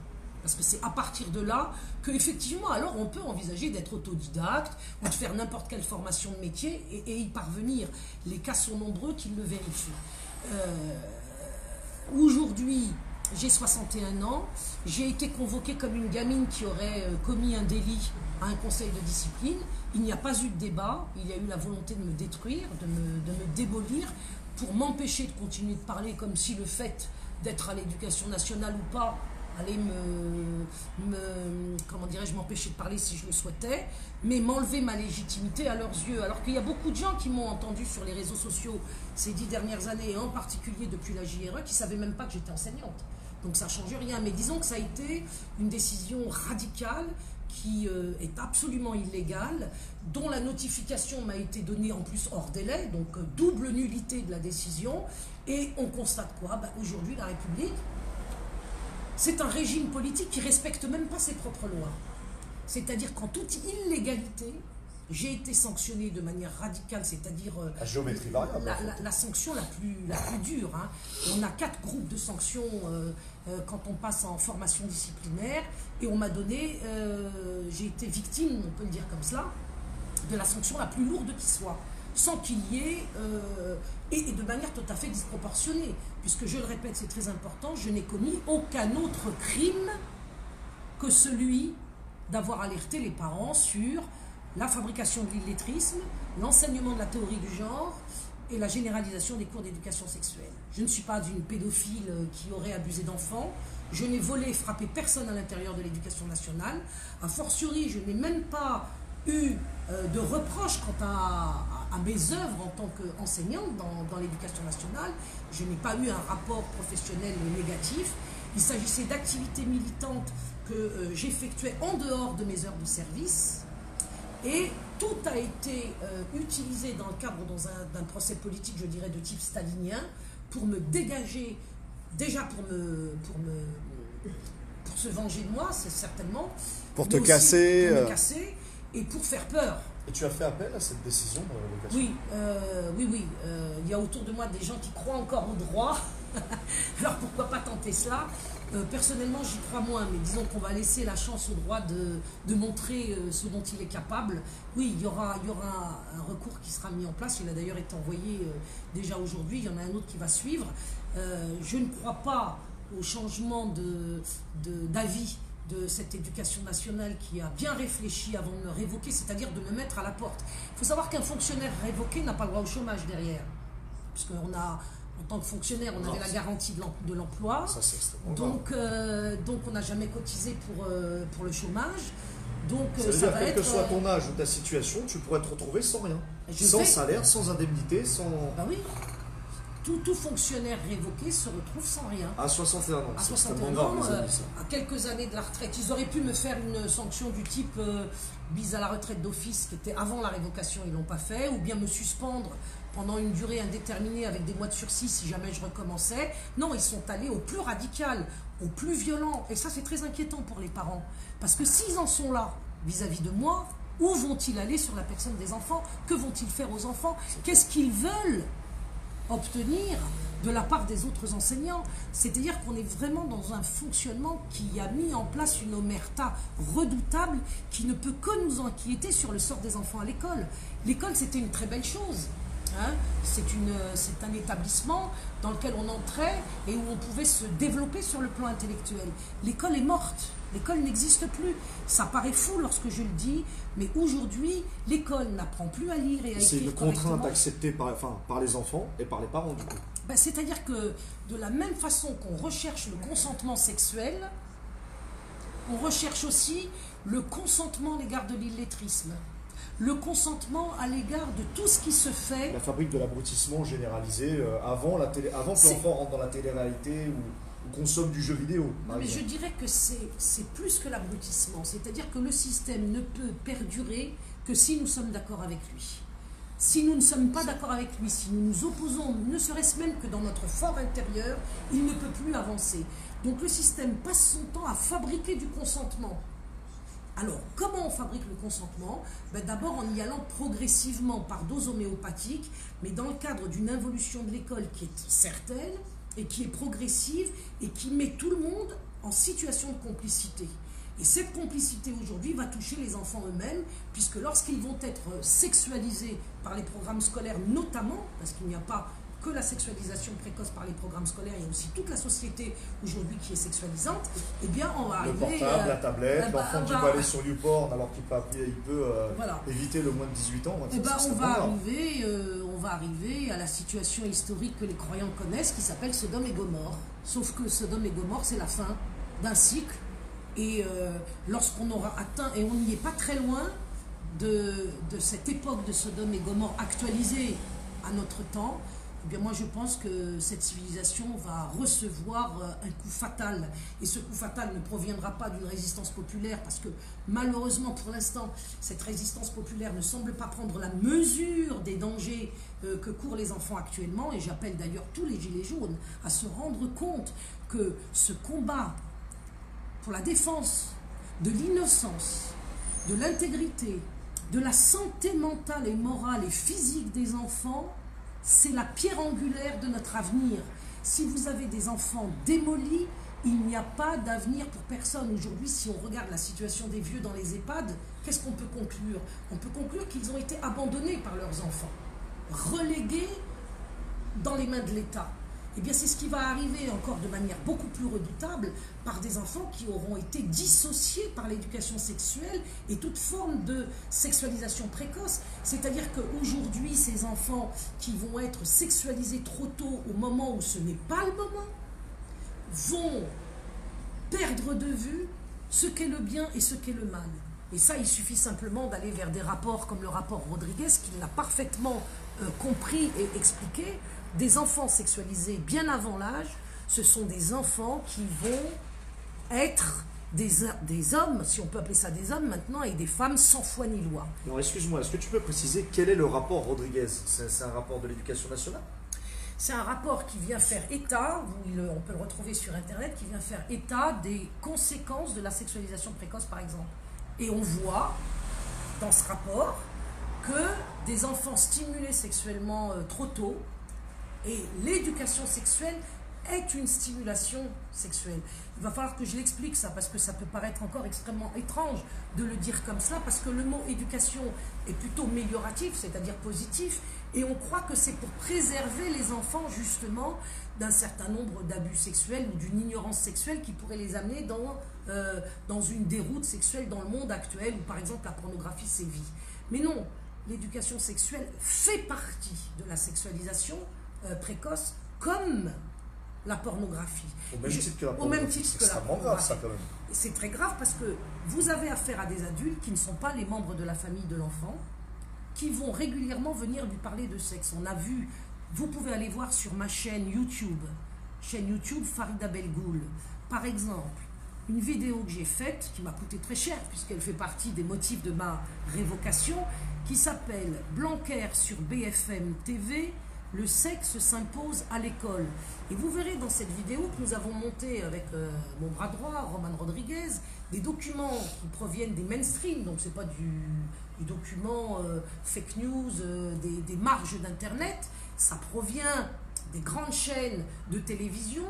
S2: Parce que c'est à partir de là qu'effectivement, alors on peut envisager d'être autodidacte ou de faire n'importe quelle formation de métier et y parvenir. Les cas sont nombreux qui le vérifient. Aujourd'hui, j'ai 61 ans, j'ai été convoquée comme une gamine qui aurait commis un délit à un conseil de discipline. Il n'y a pas eu de débat, il y a eu la volonté de me détruire, de me démolir, pour m'empêcher de continuer de parler, comme si le fait d'être à l'éducation nationale ou pas allait m'empêcher de parler si je le souhaitais, mais m'enlever ma légitimité à leurs yeux. Alors qu'il y a beaucoup de gens qui m'ont entendu sur les réseaux sociaux ces 10 dernières années, et en particulier depuis la JRE, qui ne savaient même pas que j'étais enseignante. Donc ça ne change rien, mais disons que ça a été une décision radicale qui est absolument illégale, dont la notification m'a été donnée en plus hors délai, donc double nullité de la décision. Et on constate quoi? Aujourd'hui, la République, c'est un régime politique qui ne respecte même pas ses propres lois. C'est-à-dire qu'en toute illégalité, j'ai été sanctionnée de manière radicale, c'est-à-dire
S3: à géométrie variable,
S2: la sanction la plus dure. Hein. On a 4 groupes de sanctions quand on passe en formation disciplinaire, et on m'a donné, j'ai été victime, on peut le dire comme cela, de la sanction la plus lourde qui soit, sans qu'il y ait, et de manière tout à fait disproportionnée, puisque je le répète, c'est très important, je n'ai commis aucun autre crime que celui d'avoir alerté les parents sur la fabrication de l'illettrisme, l'enseignement de la théorie du genre et la généralisation des cours d'éducation sexuelle. Je ne suis pas une pédophile qui aurait abusé d'enfants, je n'ai volé et frappé personne à l'intérieur de l'éducation nationale, a fortiori je n'ai même pas eu de reproches quant à mes œuvres en tant qu'enseignante dans l'éducation nationale. Je n'ai pas eu un rapport professionnel négatif. Il s'agissait d'activités militantes que j'effectuais en dehors de mes heures de service. Et tout a été utilisé dans le cadre d'un procès politique, je dirais, de type stalinien, pour me dégager, déjà pour se venger de moi, c'est certainement.
S1: Pour te casser.
S2: Pour me casser et pour faire peur.
S3: Et tu as fait appel à cette décision dans l'éducation?
S2: Oui. Il y a autour de moi des gens qui croient encore au droit. Alors pourquoi pas tenter cela? Personnellement, j'y crois moins, mais disons qu'on va laisser la chance au droit de montrer ce dont il est capable. Oui, il y aura un recours qui sera mis en place. Il a d'ailleurs été envoyé déjà aujourd'hui. Il y en a un autre qui va suivre. Je ne crois pas au changement d'avis de cette éducation nationale qui a bien réfléchi avant de me révoquer, c'est-à-dire de me mettre à la porte. Il faut savoir qu'un fonctionnaire révoqué n'a pas le droit au chômage derrière, puisqu'on a, en tant que fonctionnaire, on avait la garantie de l'emploi, donc on n'a jamais cotisé pour le chômage. Donc
S3: ça veut dire, quel que soit ton âge ou ta situation, tu pourrais te retrouver sans rien, sans salaire, sans indemnité, sans...
S2: Ben oui. Tout fonctionnaire révoqué se retrouve sans rien.
S3: À 61 ans,
S2: à 61 ans, à quelques années de la retraite. Ils auraient pu me faire une sanction du type mise à la retraite d'office, qui était avant la révocation, ils ne l'ont pas fait, ou bien me suspendre pendant une durée indéterminée avec des mois de sursis si jamais je recommençais. Non, ils sont allés au plus radical, au plus violent. Et ça, c'est très inquiétant pour les parents. Parce que s'ils en sont là, vis-à-vis de moi, où vont-ils aller sur la personne des enfants? Que vont-ils faire aux enfants? Qu'est-ce qu'ils veulent obtenir de la part des autres enseignants? C'est-à-dire qu'on est vraiment dans un fonctionnement qui a mis en place une omerta redoutable qui ne peut que nous inquiéter sur le sort des enfants à l'école. L'école, c'était une très belle chose. Hein? C'est un établissement dans lequel on entrait et où on pouvait se développer sur le plan intellectuel. L'école est morte. L'école n'existe plus. Ça paraît fou lorsque je le dis, mais aujourd'hui, l'école n'apprend plus à lire et à écrire.
S3: C'est une contrainte acceptée par les enfants et par les parents, du coup.
S2: Ben, c'est-à-dire que de la même façon qu'on recherche le consentement sexuel, on recherche aussi le consentement à l'égard de l'illettrisme, le consentement à l'égard de tout ce qui se fait.
S3: La fabrique de l'abrutissement généralisé avant que l'enfant rentre dans la télé-réalité ou consomme du jeu vidéo.
S2: Non, mais je dirais que c'est plus que l'abrutissement. C'est-à-dire que le système ne peut perdurer que si nous sommes d'accord avec lui. Si nous ne sommes pas d'accord avec lui, si nous nous opposons, ne serait-ce même que dans notre fort intérieur, il ne peut plus avancer. Donc le système passe son temps à fabriquer du consentement. Alors, comment on fabrique le consentement? Ben, d'abord en y allant progressivement par dose homéopathique, mais dans le cadre d'une involution de l'école qui est certaine, et qui est progressive et qui met tout le monde en situation de complicité. Et cette complicité aujourd'hui va toucher les enfants eux-mêmes, puisque lorsqu'ils vont être sexualisés par les programmes scolaires notamment, parce qu'il n'y a pas que la sexualisation précoce par les programmes scolaires, il y a aussi toute la société aujourd'hui qui est sexualisante, eh bien on va arriver...
S3: Le portable, la tablette, l'enfant qui va aller sur YouPorn alors qu'il peut
S2: voilà.
S3: éviter le moins de 18 ans.
S2: Eh ben, on va arriver à la situation historique que les croyants connaissent, qui s'appelle Sodome et Gomorrhe. Sauf que Sodome et Gomorrhe, c'est la fin d'un cycle. Et lorsqu'on aura atteint, et on n'y est pas très loin de cette époque de Sodome et Gomorrhe actualisée à notre temps, eh bien moi je pense que cette civilisation va recevoir un coup fatal. Et ce coup fatal ne proviendra pas d'une résistance populaire, parce que malheureusement pour l'instant, cette résistance populaire ne semble pas prendre la mesure des dangers que courent les enfants actuellement. Et j'appelle d'ailleurs tous les gilets jaunes à se rendre compte que ce combat pour la défense de l'innocence, de l'intégrité, de la santé mentale et morale et physique des enfants, c'est la pierre angulaire de notre avenir. Si vous avez des enfants démolis, il n'y a pas d'avenir pour personne. Aujourd'hui, si on regarde la situation des vieux dans les EHPAD, qu'est-ce qu'on peut conclure? On peut conclure qu'ils ont été abandonnés par leurs enfants, relégués dans les mains de l'État. Eh bien, c'est ce qui va arriver encore de manière beaucoup plus redoutable par des enfants qui auront été dissociés par l'éducation sexuelle et toute forme de sexualisation précoce. C'est-à-dire qu'aujourd'hui, ces enfants qui vont être sexualisés trop tôt, au moment où ce n'est pas le moment, vont perdre de vue ce qu'est le bien et ce qu'est le mal. Et ça, il suffit simplement d'aller vers des rapports comme le rapport Rodriguez, qui l'a parfaitement compris et expliqué. Des enfants sexualisés bien avant l'âge, ce sont des enfants qui vont être des hommes, si on peut appeler ça des hommes maintenant, et des femmes sans foi ni loi.
S3: Alors excuse-moi, est-ce que tu peux préciser quel est le rapport Rodriguez? C'est un rapport de l'éducation nationale?
S2: C'est un rapport qui vient faire état, on peut le retrouver sur Internet, qui vient faire état des conséquences de la sexualisation précoce, par exemple. Et on voit dans ce rapport que des enfants stimulés sexuellement trop tôt, et l'éducation sexuelle est une stimulation sexuelle. Il va falloir que je l'explique ça, parce que ça peut paraître encore extrêmement étrange de le dire comme ça, parce que le mot éducation est plutôt mélioratif, c'est-à-dire positif, et on croit que c'est pour préserver les enfants justement d'un certain nombre d'abus sexuels ou d'une ignorance sexuelle qui pourrait les amener dans une déroute sexuelle dans le monde actuel, où par exemple la pornographie sévit. Mais non, l'éducation sexuelle fait partie de la sexualisation précoce, comme la pornographie.
S3: Au même titre que la
S2: pornographie. Au même titre que la pornographie.
S3: Grave, ça, quand même.
S2: C'est très grave parce que vous avez affaire à des adultes qui ne sont pas les membres de la famille de l'enfant, qui vont régulièrement venir lui parler de sexe. On a vu, vous pouvez aller voir sur ma chaîne YouTube Farida Belgoul, par exemple, une vidéo que j'ai faite, qui m'a coûté très cher, puisqu'elle fait partie des motifs de ma révocation, qui s'appelle Blanquer sur BFM TV, le sexe s'impose à l'école. Et vous verrez dans cette vidéo que nous avons monté avec mon bras droit, Roman Rodriguez, des documents qui proviennent des mainstream, donc c'est pas du document fake news, des marges d'internet, ça provient des grandes chaînes de télévision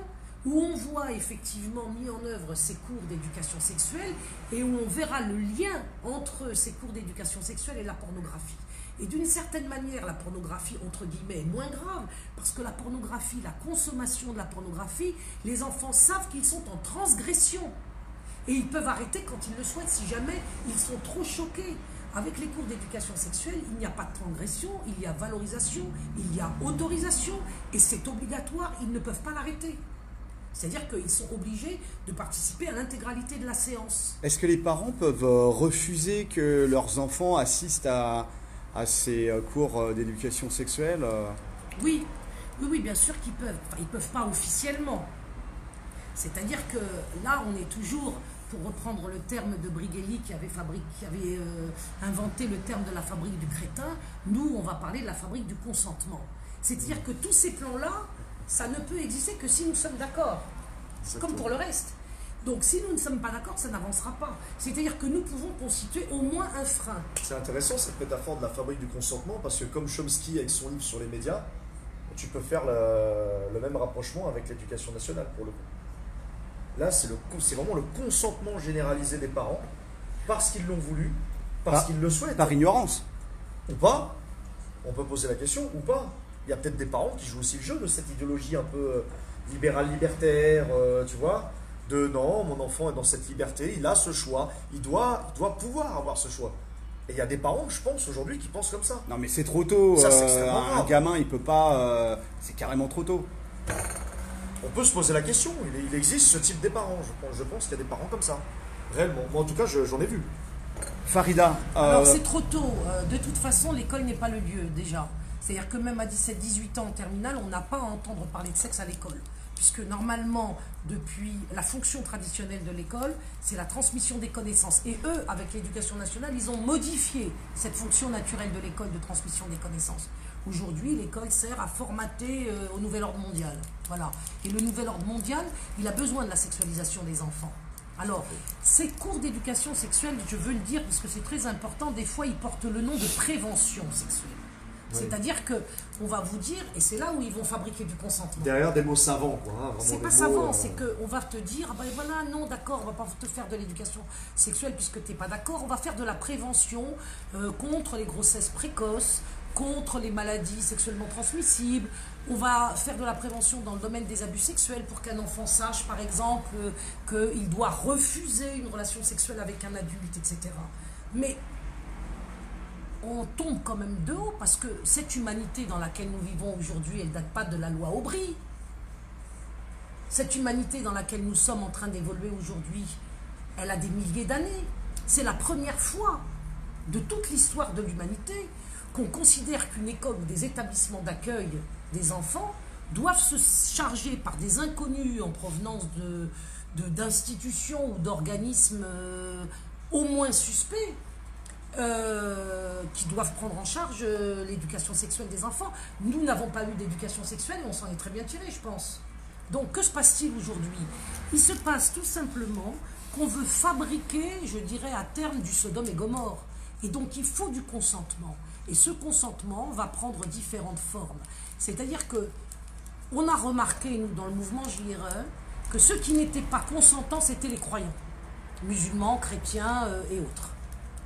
S2: où on voit effectivement mis en œuvre ces cours d'éducation sexuelle et où on verra le lien entre ces cours d'éducation sexuelle et la pornographie. Et d'une certaine manière, la pornographie, entre guillemets, est moins grave, parce que la pornographie, la consommation de la pornographie, les enfants savent qu'ils sont en transgression. Et ils peuvent arrêter quand ils le souhaitent, si jamais ils sont trop choqués. Avec les cours d'éducation sexuelle, il n'y a pas de transgression, il y a valorisation, il y a autorisation, et c'est obligatoire, ils ne peuvent pas l'arrêter. C'est-à-dire qu'ils sont obligés de participer à l'intégralité de la séance.
S1: Est-ce que les parents peuvent refuser que leurs enfants assistent à ces cours d'éducation sexuelle?
S2: Oui, bien sûr qu'ils peuvent. Enfin, ils ne peuvent pas officiellement. C'est-à-dire que là, on est toujours, pour reprendre le terme de Brighelli qui avait inventé le terme de la fabrique du crétin, nous, on va parler de la fabrique du consentement. C'est-à-dire que tous ces plans-là, ça ne peut exister que si nous sommes d'accord, comme pour le reste. Donc si nous ne sommes pas d'accord, ça n'avancera pas. C'est-à-dire que nous pouvons constituer au moins un frein.
S3: C'est intéressant cette métaphore de la fabrique du consentement, parce que comme Chomsky avec son livre sur les médias, tu peux faire le même rapprochement avec l'éducation nationale pour le coup. Là, c'est vraiment le consentement généralisé des parents, parce qu'ils l'ont voulu, parce qu'ils le souhaitent.
S1: Par ignorance.
S3: Ou pas. On peut poser la question, ou pas. Il y a peut-être des parents qui jouent aussi le jeu de cette idéologie un peu libérale-libertaire, tu vois, de non, mon enfant est dans cette liberté, il a ce choix, il doit pouvoir avoir ce choix. Et il y a des parents, je pense, aujourd'hui, qui pensent comme ça.
S1: Non, mais c'est trop tôt.
S3: Ça, c'est extrêmement grave.
S1: Un gamin, il peut pas. C'est carrément trop tôt.
S3: On peut se poser la question. Il existe ce type de parents. Je pense qu'il y a des parents comme ça. Réellement. Moi, en tout cas, j'en ai vu.
S1: Farida.
S2: Alors, c'est trop tôt. De toute façon, l'école n'est pas le lieu, déjà. C'est-à-dire que même à 17-18 ans en terminale, on n'a pas à entendre parler de sexe à l'école. Puisque normalement, depuis la fonction traditionnelle de l'école, c'est la transmission des connaissances. Et eux, avec l'éducation nationale, ils ont modifié cette fonction naturelle de l'école de transmission des connaissances. Aujourd'hui, l'école sert à formater au nouvel ordre mondial. Voilà. Et le nouvel ordre mondial, il a besoin de la sexualisation des enfants. Alors, ces cours d'éducation sexuelle, je veux le dire parce que c'est très important, des fois, ils portent le nom de prévention sexuelle. Oui. C'est-à-dire qu'on va vous dire, et c'est là où ils vont fabriquer du consentement.
S3: Derrière des mots savants, quoi. Hein,
S2: c'est pas savant, c'est qu'on va te dire, ah ben voilà, non, d'accord, on va pas te faire de l'éducation sexuelle puisque tu n'es pas d'accord, on va faire de la prévention contre les grossesses précoces, contre les maladies sexuellement transmissibles, on va faire de la prévention dans le domaine des abus sexuels pour qu'un enfant sache, par exemple, qu'il doit refuser une relation sexuelle avec un adulte, etc. Mais on tombe quand même de haut parce que cette humanité dans laquelle nous vivons aujourd'hui, elle ne date pas de la loi Aubry. Cette humanité dans laquelle nous sommes en train d'évoluer aujourd'hui, elle a des milliers d'années. C'est la première fois de toute l'histoire de l'humanité qu'on considère qu'une école ou des établissements d'accueil des enfants doivent se charger par des inconnus en provenance d'institutions ou d'organismes au moins suspects qui doivent prendre en charge l'éducation sexuelle des enfants. Nous n'avons pas eu d'éducation sexuelle et on s'en est très bien tiré, je pense. Donc que se passe-t-il aujourd'hui? Il se passe tout simplement qu'on veut fabriquer, je dirais à terme, du Sodome et Gomorrhe. Et donc il faut du consentement. Et ce consentement va prendre différentes formes. C'est-à-dire que on a remarqué, nous, dans le mouvement JRE, que ceux qui n'étaient pas consentants, c'était les croyants, musulmans, chrétiens et autres.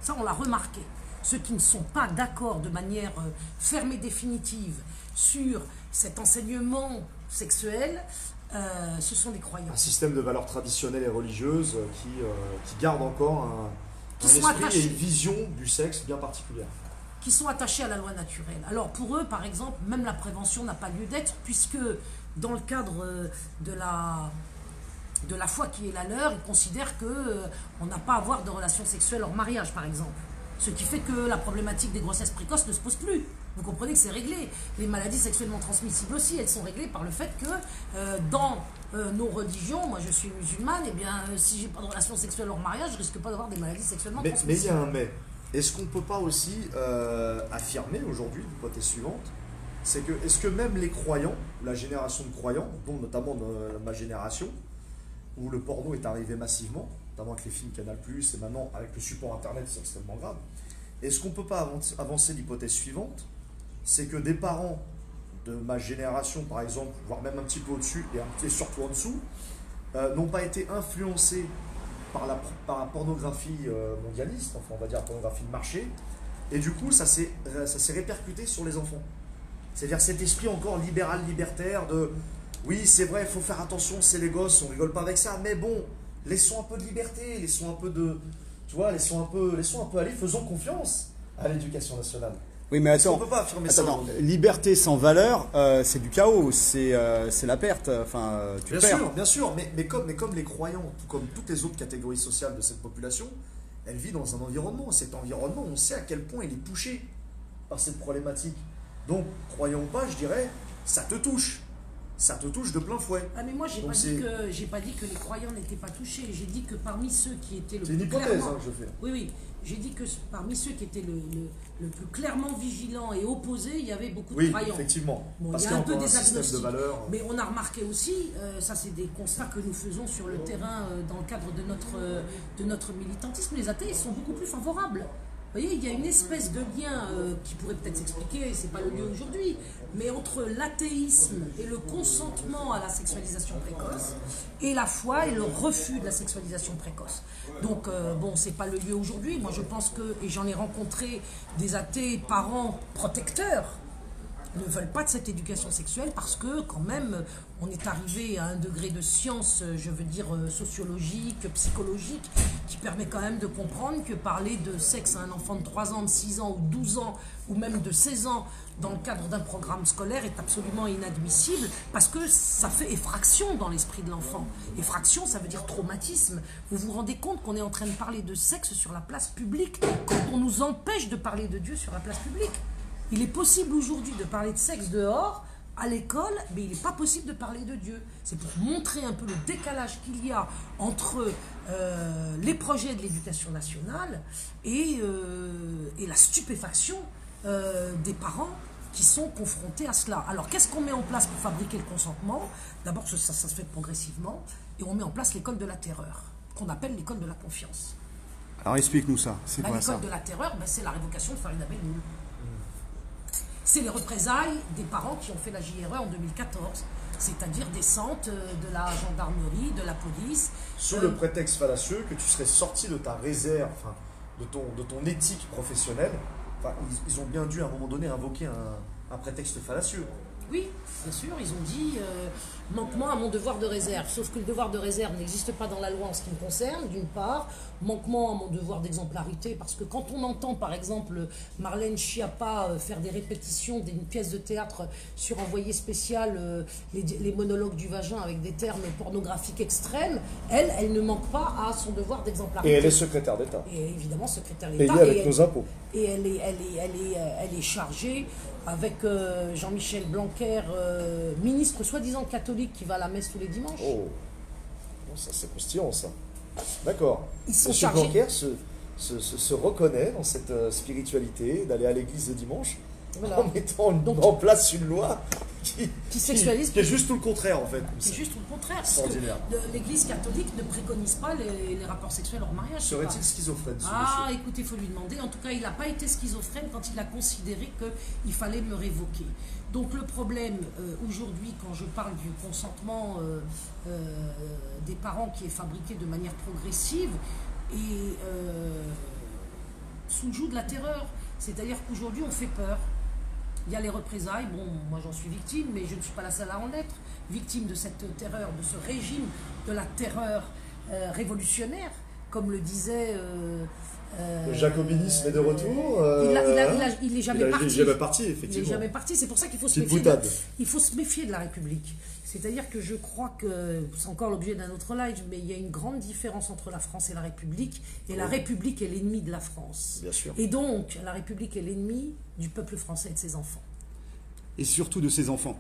S2: Ça, on l'a remarqué. Ceux qui ne sont pas d'accord de manière ferme et définitive sur cet enseignement sexuel, ce sont des croyants.
S3: Un système de valeurs traditionnelles et religieuses qui garde encore un esprit et une vision du sexe bien particulière.
S2: Qui sont attachés à la loi naturelle. Alors pour eux, par exemple, même la prévention n'a pas lieu d'être, puisque dans le cadre de la foi qui est la leur, ils considèrent qu'on n'a pas à avoir de relations sexuelles hors mariage, par exemple. Ce qui fait que la problématique des grossesses précoces ne se pose plus. Vous comprenez que c'est réglé. Les maladies sexuellement transmissibles aussi, elles sont réglées par le fait que dans nos religions, moi je suis musulmane, et bien si j'ai pas de relations sexuelles hors mariage, je risque pas d'avoir des maladies sexuellement transmissibles.
S3: Mais il y a un mais. Est-ce qu'on ne peut pas aussi affirmer aujourd'hui, l'hypothèse suivante, c'est que est-ce que même les croyants, la génération de croyants, dont notamment ma génération, où le porno est arrivé massivement, notamment avec les films Canal+, et maintenant avec le support internet, c'est extrêmement grave, est-ce qu'on ne peut pas avancer l'hypothèse suivante, c'est que des parents de ma génération, par exemple, voire même un petit peu au-dessus et surtout en dessous, n'ont pas été influencés par la pornographie mondialiste, enfin on va dire la pornographie de marché, et du coup ça s'est répercuté sur les enfants. C'est-à-dire cet esprit encore libéral, libertaire de oui c'est vrai, il faut faire attention, c'est les gosses, on rigole pas avec ça, mais bon, laissons un peu de liberté, laissons un peu de, tu vois, laissons un peu aller, faisons confiance à l'éducation nationale.
S1: Oui, mais attends,
S3: on peut pas affirmer ça.
S1: Liberté sans valeur, c'est du chaos, c'est la perte. Enfin, tu perds.
S3: Bien sûr, mais comme les croyants, comme toutes les autres catégories sociales de cette population, elle vit dans un environnement. Cet environnement, on sait à quel point il est touché par cette problématique. Donc, croyons pas, je dirais, ça te touche. Ça te touche de plein fouet.
S2: Ah mais moi j'ai pas dit que les croyants n'étaient pas touchés. J'ai dit que parmi ceux qui étaient le
S3: plus
S2: plus
S3: clairement... C'est une hypothèse que je fais.
S2: Oui. J'ai dit que parmi ceux qui étaient le plus clairement vigilants et opposés, il y avait beaucoup de croyants.
S3: Oui, effectivement.
S2: Bon,
S3: parce
S2: il y a un peu
S3: des
S2: des agnostiques.
S3: De valeurs.
S2: Mais on a remarqué aussi, ça c'est des constats que nous faisons sur le terrain dans le cadre de notre militantisme, les athées sont beaucoup plus favorables. Vous voyez, il y a une espèce de lien qui pourrait peut-être s'expliquer, c'est pas le lieu aujourd'hui, mais entre l'athéisme et le consentement à la sexualisation précoce, et la foi et le refus de la sexualisation précoce. Donc, bon, c'est pas le lieu aujourd'hui. Moi, je pense que, et j'en ai rencontré des athées, parents protecteurs, ne veulent pas de cette éducation sexuelle parce que quand même on est arrivé à un degré de science, je veux dire sociologique, psychologique, qui permet quand même de comprendre que parler de sexe à un enfant de 3 ans, de 6 ans ou 12 ans ou même de 16 ans dans le cadre d'un programme scolaire est absolument inadmissible parce que ça fait effraction dans l'esprit de l'enfant. Effraction, ça veut dire traumatisme. Vous vous rendez compte qu'on est en train de parler de sexe sur la place publique quand on nous empêche de parler de Dieu sur la place publique? Il est possible aujourd'hui de parler de sexe dehors, à l'école, mais il n'est pas possible de parler de Dieu. C'est pour montrer un peu le décalage qu'il y a entre les projets de l'éducation nationale et la stupéfaction des parents qui sont confrontés à cela. Alors, qu'est-ce qu'on met en place pour fabriquer le consentement? D'abord, ça se fait progressivement, et on met en place l'école de la terreur, qu'on appelle l'école de la confiance.
S1: Alors, explique-nous ça. C'est quoi ça?
S2: L'école de la terreur, c'est la révocation de Farida Bennoul. C'est les représailles des parents qui ont fait la JRE en 2014, c'est-à-dire descente de la gendarmerie, de la police.
S3: Sous le prétexte fallacieux que tu serais sorti de ta réserve, enfin, de ton éthique professionnelle. Enfin, ils ont bien dû à un moment donné invoquer un prétexte fallacieux.
S2: Oui, bien sûr, ils ont dit manquement à mon devoir de réserve. Sauf que le devoir de réserve n'existe pas dans la loi en ce qui me concerne, d'une part. Manquement à mon devoir d'exemplarité, parce que quand on entend par exemple Marlène Schiappa faire des répétitions d'une pièce de théâtre sur Envoyé spécial, les monologues du vagin avec des termes pornographiques extrêmes, elle ne manque pas à son devoir d'exemplarité.
S3: Et elle est secrétaire d'État.
S2: Et évidemment secrétaire d'État.
S3: Payée avec nos impôts.
S2: Et elle est chargée avec Jean-Michel Blanquer, ministre soi-disant catholique qui va à la messe tous les dimanches.
S3: Oh, bon, ça c'est croustillant ça. D'accord.
S2: Ils sont
S3: Monsieur
S2: chargés.
S3: Blanquer se reconnaît dans cette spiritualité d'aller à l'église le dimanche
S2: Voilà.
S3: en mettant en place une loi
S2: Qui sexualise.
S3: qui est juste tout le contraire en fait.
S2: C'est juste tout le contraire.
S3: C'est
S2: Parce que
S3: ordinaire.
S2: l'Église catholique ne préconise pas les rapports sexuels hors mariage. c'est
S3: Serait-il
S2: pas-
S3: schizophrène ce
S2: Ah,
S3: monsieur?
S2: écoutez, il faut lui demander. En tout cas, il n'a pas été schizophrène quand il a considéré qu'il fallait me révoquer. Donc le problème aujourd'hui, quand je parle du consentement des parents qui est fabriqué de manière progressive et sous le joug de la terreur, c'est-à-dire qu'aujourd'hui on fait peur. Il y a les représailles, bon, moi j'en suis victime, mais je ne suis pas la seule à en être, victime de cette terreur, de ce régime de la terreur révolutionnaire, comme le disait...
S3: Le jacobinisme est de retour.
S2: Il est jamais parti.
S3: Il est jamais parti,
S2: Il
S3: effectivement.
S2: n'est jamais parti, c'est pour ça qu'il faut se
S3: Petite
S2: méfier.
S3: boutade.
S2: Il faut se méfier de la République. C'est-à-dire que je crois que, c'est encore l'objet d'un autre live, mais il y a une grande différence entre la France et la République, et la République est l'ennemi de la France.
S3: Bien sûr.
S2: Et donc, la République est l'ennemi du peuple français et de ses enfants.
S1: Et surtout de ses enfants.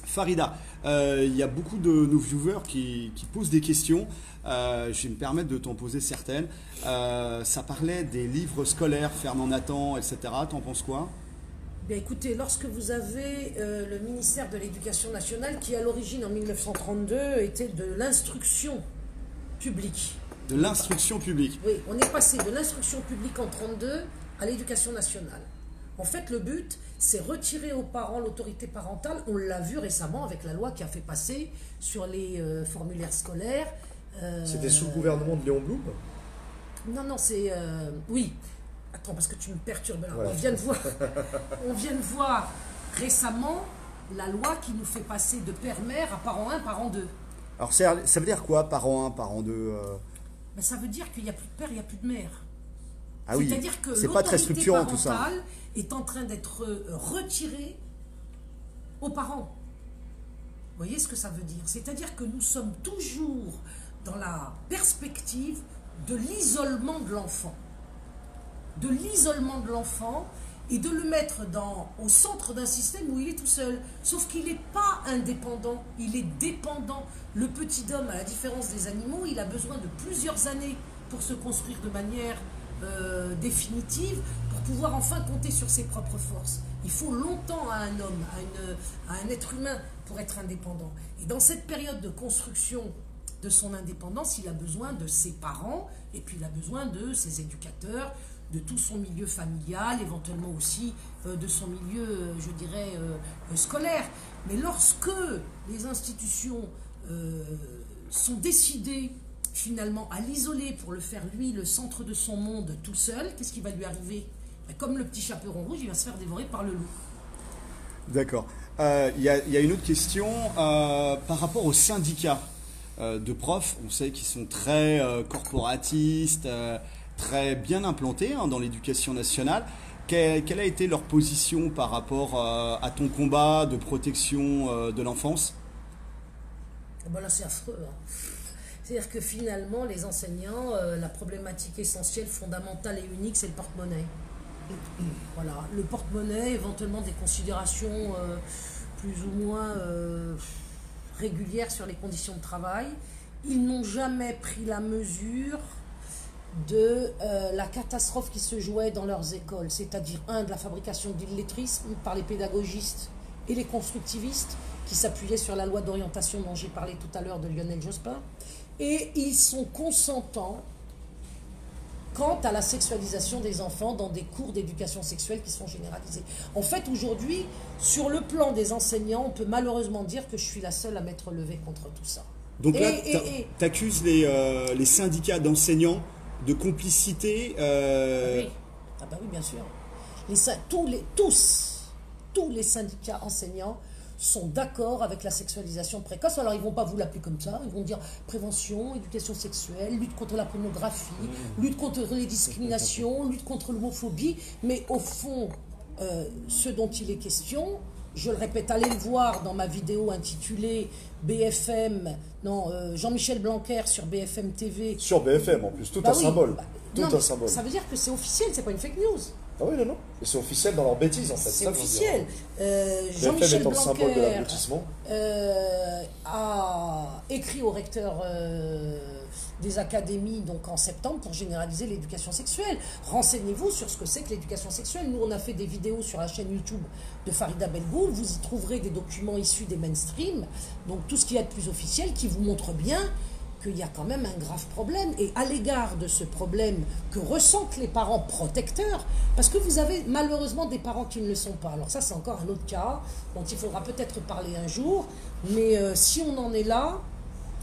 S1: Farida, il y a beaucoup de nos viewers qui posent des questions. Je vais me permettre de t'en poser certaines. Ça parlait des livres scolaires, Fernand Nathan, etc. T'en penses quoi?
S2: Bien, écoutez, lorsque vous avez le ministère de l'Éducation nationale, qui à l'origine en 1932 était de l'instruction publique.
S1: De l'instruction publique.
S2: Oui, on est passé de l'instruction publique en 1932 à l'éducation nationale. En fait, le but, c'est retirer aux parents l'autorité parentale. On l'a vu récemment avec la loi qui a fait passer sur les formulaires scolaires.
S3: C'était sous le gouvernement de Léon Blum.
S2: Non, c'est... oui. Attends, parce que tu me perturbes là.
S3: Ouais.
S2: On vient de voir récemment la loi qui nous fait passer de père-mère à parent 1, parent 2.
S1: Alors ça veut dire quoi, parent 1, parent 2
S2: Ben, ça veut dire qu'il n'y a plus de père, il n'y a plus de mère.
S1: Ah oui,
S2: C'est-à-dire que
S1: c'est pas très
S2: l'autorité
S1: structurant tout ça.
S2: parentale est en train d'être retirée aux parents. Vous voyez ce que ça veut dire? C'est-à-dire que nous sommes toujours dans la perspective de l'isolement de l'enfant. De l'isolement de l'enfant et de le mettre au centre d'un système où il est tout seul. Sauf qu'il n'est pas indépendant, il est dépendant. Le petit homme, à la différence des animaux, il a besoin de plusieurs années pour se construire de manière définitive, pour pouvoir enfin compter sur ses propres forces. Il faut longtemps à un homme, à un être humain pour être indépendant. Et dans cette période de construction de son indépendance, il a besoin de ses parents et puis il a besoin de ses éducateurs, de tout son milieu familial, éventuellement aussi de son milieu, je dirais, scolaire. Mais lorsque les institutions sont décidées finalement à l'isoler pour le faire lui le centre de son monde tout seul, qu'est-ce qui va lui arriver? Comme le petit chaperon rouge, il va se faire dévorer par le loup.
S1: D'accord. Il y a une autre question par rapport aux syndicats de profs. On sait qu'ils sont très corporatistes, très bien implantés dans l'éducation nationale. Quelle a été leur position par rapport à ton combat de protection de l'enfance?
S2: Ben là, c'est affreux. C'est-à-dire que finalement, les enseignants, la problématique essentielle, fondamentale et unique, c'est le porte-monnaie. Voilà, le porte-monnaie, éventuellement des considérations plus ou moins régulières sur les conditions de travail. Ils n'ont jamais pris la mesure de la catastrophe qui se jouait dans leurs écoles, c'est-à-dire de la fabrication de l'illettrisme par les pédagogistes et les constructivistes qui s'appuyaient sur la loi d'orientation dont j'ai parlé tout à l'heure de Lionel Jospin, et ils sont consentants quant à la sexualisation des enfants dans des cours d'éducation sexuelle qui sont généralisés. En fait, aujourd'hui, sur le plan des enseignants, on peut malheureusement dire que je suis la seule à m'être levée contre tout ça.
S1: Donc là, tu accuses les syndicats d'enseignants de complicité
S2: Oui. Ah bah oui, bien sûr. Tous les syndicats enseignants sont d'accord avec la sexualisation précoce. Alors ils ne vont pas vous l'appeler comme ça, ils vont dire prévention, éducation sexuelle, lutte contre la pornographie, lutte contre les discriminations, lutte contre l'homophobie, mais au fond, ce dont il est question, je le répète, allez le voir dans ma vidéo intitulée BFM, non, Jean-Michel Blanquer sur BFM TV.
S3: Sur BFM en plus, tout un symbole.
S2: Tout un symbole. Ça veut dire que c'est officiel, c'est pas une fake news.
S3: Ah oui, non. Et c'est officiel dans leur bêtise, en fait.
S2: C'est officiel.
S3: Jean-Michel Blanquer
S2: a écrit au recteur des académies donc en septembre pour généraliser l'éducation sexuelle. Renseignez-vous sur ce que c'est que l'éducation sexuelle. Nous, on a fait des vidéos sur la chaîne YouTube de Farida Belgoul. Vous y trouverez des documents issus des mainstream, donc tout ce qu'il y a de plus officiel qui vous montre bien qu'il y a quand même un grave problème. Et à l'égard de ce problème que ressentent les parents protecteurs, parce que vous avez malheureusement des parents qui ne le sont pas. Alors ça, c'est encore un autre cas dont il faudra peut-être parler un jour. Mais si on en est là,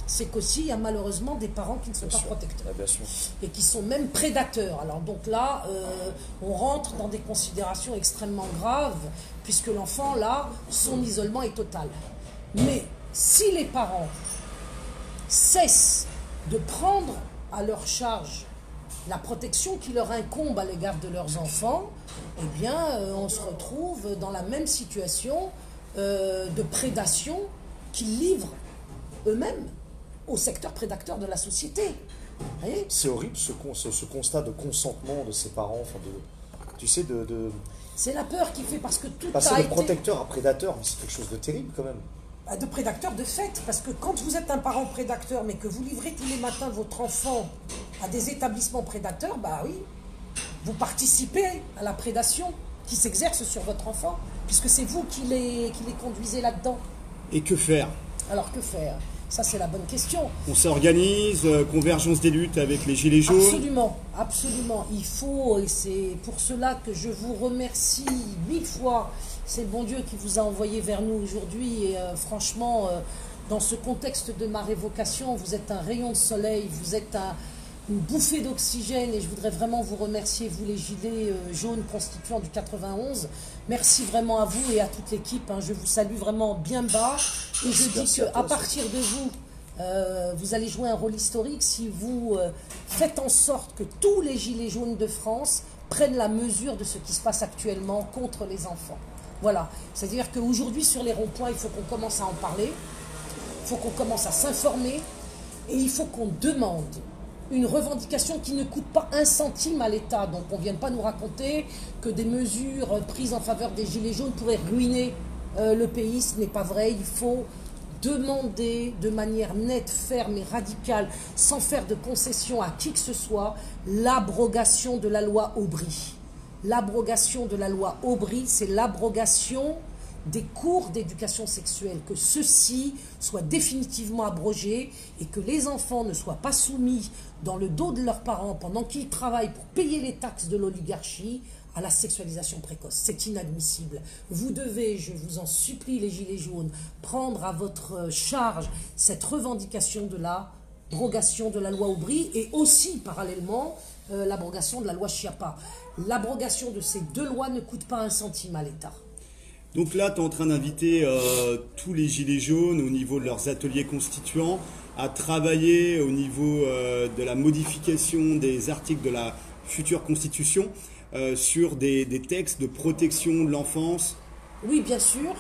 S2: c'est qu'aussi, il y a malheureusement des parents qui ne sont pas protecteurs.
S3: Bien sûr.
S2: Et qui sont même prédateurs. Alors donc là, on rentre dans des considérations extrêmement graves, puisque l'enfant, là, son isolement est total. Mais si les parents cessent de prendre à leur charge la protection qui leur incombe à l'égard de leurs enfants, eh bien, on se retrouve dans la même situation de prédation qu'ils livrent eux-mêmes au secteur prédateur de la société.
S3: C'est horrible ce constat de consentement de ses parents, enfin tu sais,
S2: C'est la peur qui fait, parce que tout
S3: passer
S2: a
S3: de
S2: été...
S3: protecteur à prédateur, mais c'est quelque chose de terrible quand même.
S2: De prédateur de fait, parce que quand vous êtes un parent prédateur, mais que vous livrez tous les matins votre enfant à des établissements prédateurs, bah oui, vous participez à la prédation qui s'exerce sur votre enfant, puisque c'est vous qui les conduisez là-dedans.
S4: Et que faire?
S2: Alors que faire? Ça, c'est la bonne question.
S4: On s'organise, convergence des luttes avec les Gilets jaunes.
S2: Absolument, absolument. Il faut, et c'est pour cela que je vous remercie 1000 fois. C'est le bon Dieu qui vous a envoyé vers nous aujourd'hui. Et franchement, dans ce contexte de ma révocation, vous êtes un rayon de soleil, vous êtes une bouffée d'oxygène. Et je voudrais vraiment vous remercier, vous les Gilets jaunes constituants du 91. Merci vraiment à vous et à toute l'équipe. Hein. Je vous salue vraiment bien bas. Et je dis qu'à partir de vous, vous allez jouer un rôle historique si vous faites en sorte que tous les Gilets jaunes de France prennent la mesure de ce qui se passe actuellement contre les enfants. Voilà. C'est-à-dire qu'aujourd'hui, sur les ronds-points, il faut qu'on commence à en parler. Il faut qu'on commence à s'informer. Et il faut qu'on demande une revendication qui ne coûte pas un centime à l'État. Donc on ne vient pas nous raconter que des mesures prises en faveur des Gilets jaunes pourraient ruiner le pays. Ce n'est pas vrai. Il faut demander de manière nette, ferme et radicale, sans faire de concession à qui que ce soit, l'abrogation de la loi Aubry. L'abrogation de la loi Aubry, c'est l'abrogation des cours d'éducation sexuelle, que ceux-ci soient définitivement abrogés et que les enfants ne soient pas soumis dans le dos de leurs parents pendant qu'ils travaillent pour payer les taxes de l'oligarchie à la sexualisation précoce. C'est inadmissible. Vous devez, je vous en supplie les Gilets jaunes, prendre à votre charge cette revendication de l'abrogation de la loi Aubry et aussi parallèlement l'abrogation de la loi Schiappa. L'abrogation de ces deux lois ne coûte pas un centime à l'État.
S4: Donc là, tu es en train d'inviter tous les Gilets jaunes au niveau de leurs ateliers constituants à travailler au niveau de la modification des articles de la future Constitution sur des textes de protection de l'enfance.
S2: Oui, bien sûr.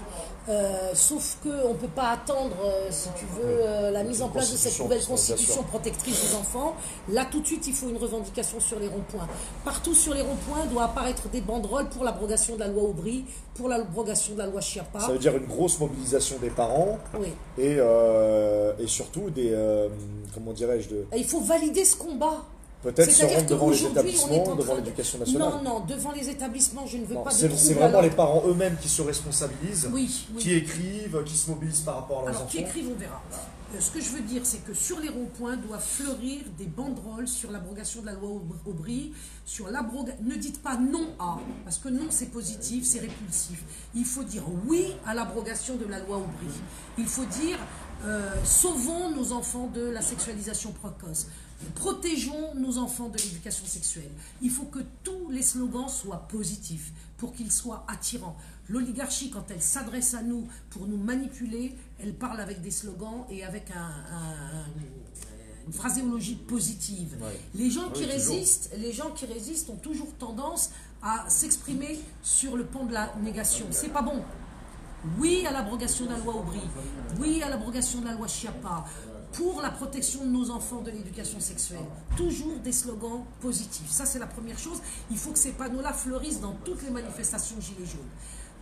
S2: Sauf qu'on ne peut pas attendre, si tu veux, la mise en place de cette nouvelle constitution protectrice des enfants. Là, tout de suite, il faut une revendication sur les ronds-points. Partout sur les ronds-points doit apparaître des banderoles pour l'abrogation de la loi Aubry, pour l'abrogation de la loi Schiappa.
S3: Ça veut dire une grosse mobilisation des parents et surtout des... comment dirais-je
S2: Il faut valider ce combat.
S3: Peut-être se rendre devant les établissements, devant l'éducation nationale.
S2: Non, devant les établissements, je ne veux pas de troubles.
S3: C'est vraiment les parents eux-mêmes qui se responsabilisent,
S2: oui.
S3: qui écrivent, qui se mobilisent par rapport à leurs enfants.
S2: Qui écrivent, on verra. Ce que je veux dire, c'est que sur les ronds-points doivent fleurir des banderoles sur l'abrogation de la loi Aubry, sur ne dites pas non à, parce que non c'est positif, c'est répulsif. Il faut dire oui à l'abrogation de la loi Aubry. Il faut dire sauvons nos enfants de la sexualisation précoce. Protégeons nos enfants de l'éducation sexuelle. Il faut que tous les slogans soient positifs pour qu'ils soient attirants. L'oligarchie, quand elle s'adresse à nous pour nous manipuler, elle parle avec des slogans et avec une phraséologie positive.
S3: Ouais.
S2: Les gens qui résistent ont toujours tendance à s'exprimer sur le pan de la négation. C'est pas bon. Oui à l'abrogation de la loi Aubry, oui à l'abrogation de la loi Schiappa, pour la protection de nos enfants de l'éducation sexuelle. Toujours des slogans positifs. Ça, c'est la première chose. Il faut que ces panneaux-là fleurissent dans toutes les manifestations Gilets jaunes.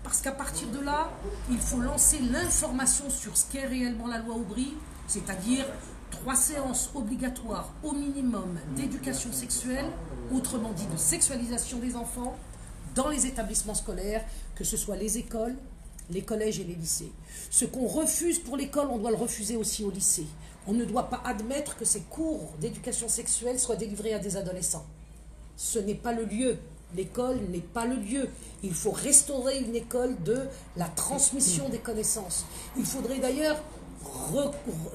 S2: Parce qu'à partir de là, il faut lancer l'information sur ce qu'est réellement la loi Aubry, c'est-à-dire 3 séances obligatoires au minimum d'éducation sexuelle, autrement dit de sexualisation des enfants, dans les établissements scolaires, que ce soit les écoles, les collèges et les lycées. Ce qu'on refuse pour l'école, on doit le refuser aussi au lycée. On ne doit pas admettre que ces cours d'éducation sexuelle soient délivrés à des adolescents. Ce n'est pas le lieu. L'école n'est pas le lieu. Il faut restaurer une école de la transmission des connaissances. Il faudrait d'ailleurs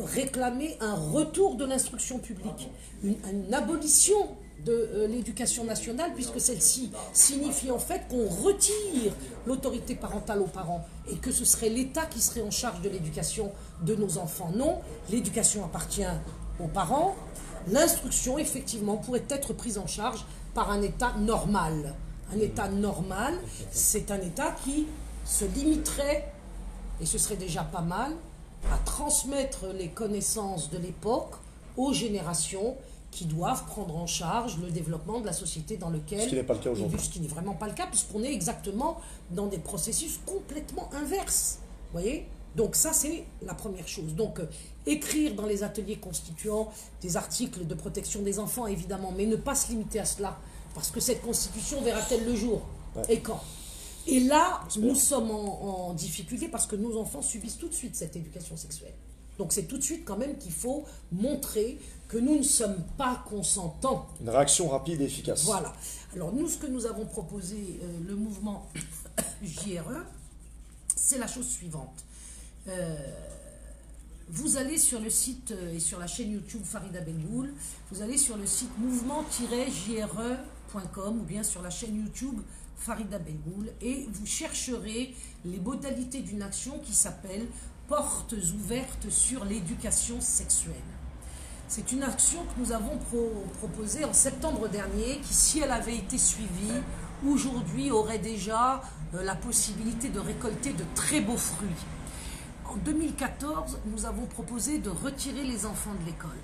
S2: réclamer un retour de l'instruction publique, une abolition de l'éducation nationale, puisque celle-ci signifie en fait qu'on retire l'autorité parentale aux parents et que ce serait l'État qui serait en charge de l'éducation de nos enfants. Non, l'éducation appartient aux parents. L'instruction, effectivement, pourrait être prise en charge par un État normal. Un État normal, c'est un État qui se limiterait, et ce serait déjà pas mal, à transmettre les connaissances de l'époque aux générations qui doivent prendre en charge le développement de la société dans lequel...
S3: Ce qui n'est pas le cas aujourd'hui.
S2: Ce qui n'est vraiment pas le cas, puisqu'on est exactement dans des processus complètement inverses. Vous voyez ? Donc ça, c'est la première chose. Donc, écrire dans les ateliers constituants des articles de protection des enfants, évidemment, mais ne pas se limiter à cela, parce que cette constitution verra-t-elle le jour ? Et quand ? Et là, nous sommes en difficulté parce que nos enfants subissent tout de suite cette éducation sexuelle. Donc c'est tout de suite quand même qu'il faut montrer que nous ne sommes pas consentants.
S3: Une réaction rapide et efficace.
S2: Voilà. Alors nous, ce que nous avons proposé, le mouvement JRE, c'est la chose suivante. Vous allez sur le site et sur la chaîne YouTube Farida Bengoul, vous allez sur le site mouvement-jre.com ou bien sur la chaîne YouTube Farida Bengoul et vous chercherez les modalités d'une action qui s'appelle Portes ouvertes sur l'éducation sexuelle. C'est une action que nous avons proposée en septembre dernier qui, si elle avait été suivie, aujourd'hui aurait déjà la possibilité de récolter de très beaux fruits. En 2014, nous avons proposé de retirer les enfants de l'école.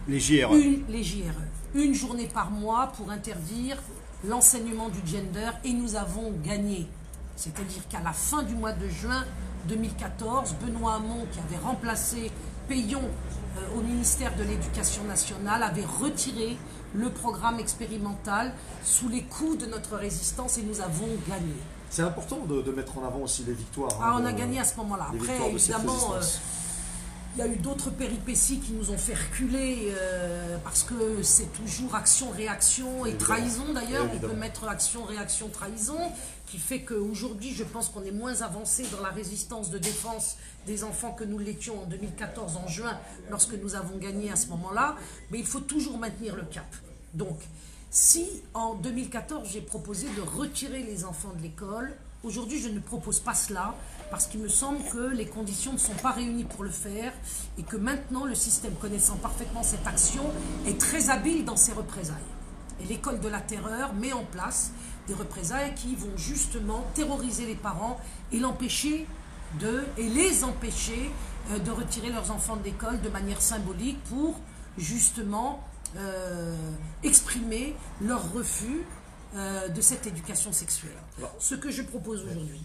S4: Les JRE.
S2: Les JRE. Une journée par mois pour interdire l'enseignement du gender et nous avons gagné. C'est-à-dire qu'à la fin du mois de juin 2014, Benoît Hamon, qui avait remplacé Payon au ministère de l'Éducation nationale, avait retiré le programme expérimental sous les coups de notre résistance et nous avons gagné.
S3: C'est important de mettre en avant aussi les victoires.
S2: On a gagné à ce moment-là. Après, évidemment, il y a eu d'autres péripéties qui nous ont fait reculer parce que c'est toujours action-réaction et trahison d'ailleurs. On peut mettre action-réaction-trahison qui fait qu'aujourd'hui, je pense qu'on est moins avancé dans la résistance de défense des enfants que nous l'étions en 2014, en juin, lorsque nous avons gagné à ce moment-là. Mais il faut toujours maintenir le cap. Donc, si en 2014, j'ai proposé de retirer les enfants de l'école, aujourd'hui, je ne propose pas cela parce qu'il me semble que les conditions ne sont pas réunies pour le faire et que maintenant, le système, connaissant parfaitement cette action, est très habile dans ses représailles. Et l'école de la terreur met en place des représailles qui vont justement terroriser les parents et les empêcher de retirer leurs enfants de l'école de manière symbolique pour justement exprimer leur refus de cette éducation sexuelle. Ce que je propose aujourd'hui.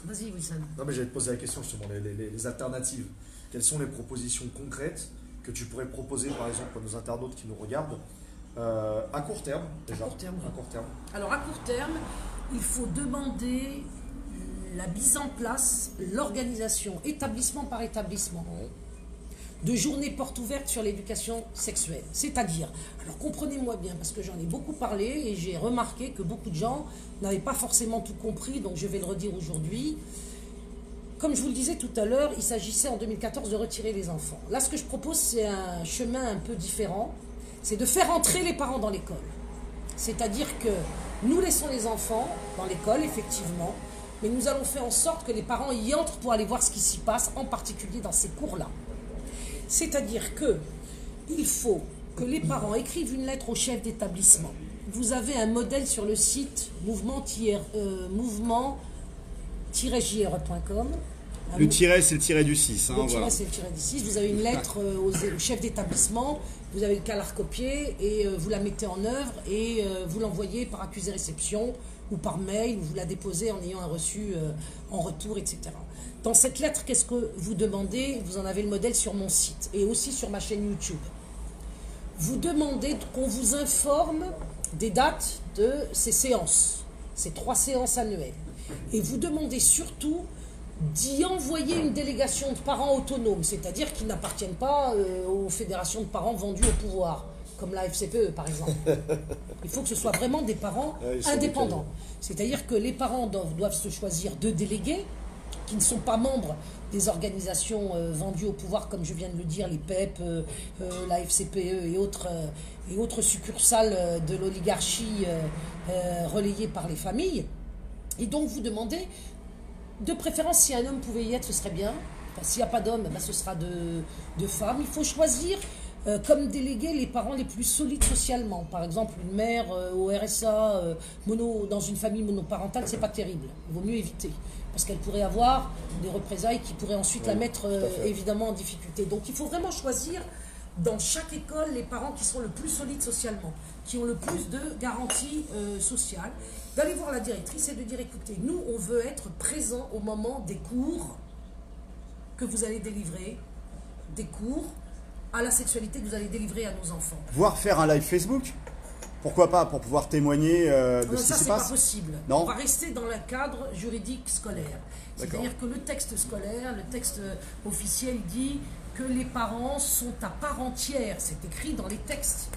S2: Vas-y, Wilson.
S3: Non, mais j'allais te poser la question justement, les alternatives. Quelles sont les propositions concrètes que tu pourrais proposer, par exemple, à nos internautes qui nous regardent à court terme, déjà.
S2: À court terme.
S3: À court terme.
S2: Alors, à court terme, il faut demander la mise en place, l'organisation, établissement par établissement, de journées portes ouvertes sur l'éducation sexuelle. C'est-à-dire, alors comprenez-moi bien, parce que j'en ai beaucoup parlé et j'ai remarqué que beaucoup de gens n'avaient pas forcément tout compris, donc je vais le redire aujourd'hui. Comme je vous le disais tout à l'heure, il s'agissait en 2014 de retirer les enfants. Là, ce que je propose, c'est un chemin un peu différent. C'est de faire entrer les parents dans l'école. C'est-à-dire que nous laissons les enfants dans l'école, effectivement, mais nous allons faire en sorte que les parents y entrent pour aller voir ce qui s'y passe, en particulier dans ces cours-là. C'est-à-dire que il faut que les parents écrivent une lettre au chef d'établissement. Vous avez un modèle sur le site mouvement-jre.com.
S4: Le tiret, c'est le tiret du 6.
S2: Le tiret, c'est le tiret du 6. Vous avez une lettre au chef d'établissement, vous avez le cas à la recopier et vous la mettez en œuvre et vous l'envoyez par accusé-réception ou par mail, ou vous la déposez en ayant un reçu en retour, etc. Dans cette lettre, qu'est-ce que vous demandez? Vous en avez le modèle sur mon site et aussi sur ma chaîne YouTube. Vous demandez qu'on vous informe des dates de ces séances, ces 3 séances annuelles. Et vous demandez surtout d'y envoyer une délégation de parents autonomes, c'est-à-dire qui n'appartiennent pas aux fédérations de parents vendues au pouvoir, comme la FCPE par exemple. Il faut que ce soit vraiment des parents indépendants. C'est-à-dire que les parents doivent se choisir 2 délégués qui ne sont pas membres des organisations vendues au pouvoir, comme je viens de le dire, les PEP, la FCPE et autres succursales de l'oligarchie relayées par les familles. Et donc vous demandez, de préférence, si un homme pouvait y être, ce serait bien. Enfin, s'il n'y a pas d'homme, ben, ce sera de femmes. Il faut choisir comme délégués les parents les plus solides socialement. Par exemple, une mère au RSA, dans une famille monoparentale, c'est pas terrible. Il vaut mieux éviter. Parce qu'elle pourrait avoir des représailles qui pourraient ensuite la mettre évidemment en difficulté. Donc il faut vraiment choisir dans chaque école les parents qui sont le plus solides socialement, qui ont le plus de garanties sociales, d'aller voir la directrice et de dire écoutez, nous on veut être présents au moment des cours que vous allez délivrer, des cours à la sexualité que vous allez délivrer à nos enfants.
S4: Voire faire un live Facebook, pourquoi pas, pour pouvoir témoigner de
S2: non,
S4: ce qui
S2: ça
S4: se
S2: c'est
S4: passe.
S2: pas possible.
S4: Non.
S2: On va rester dans le cadre juridique scolaire. C'est-à-dire que le texte scolaire, le texte officiel dit que les parents sont à part entière, c'est écrit dans les textes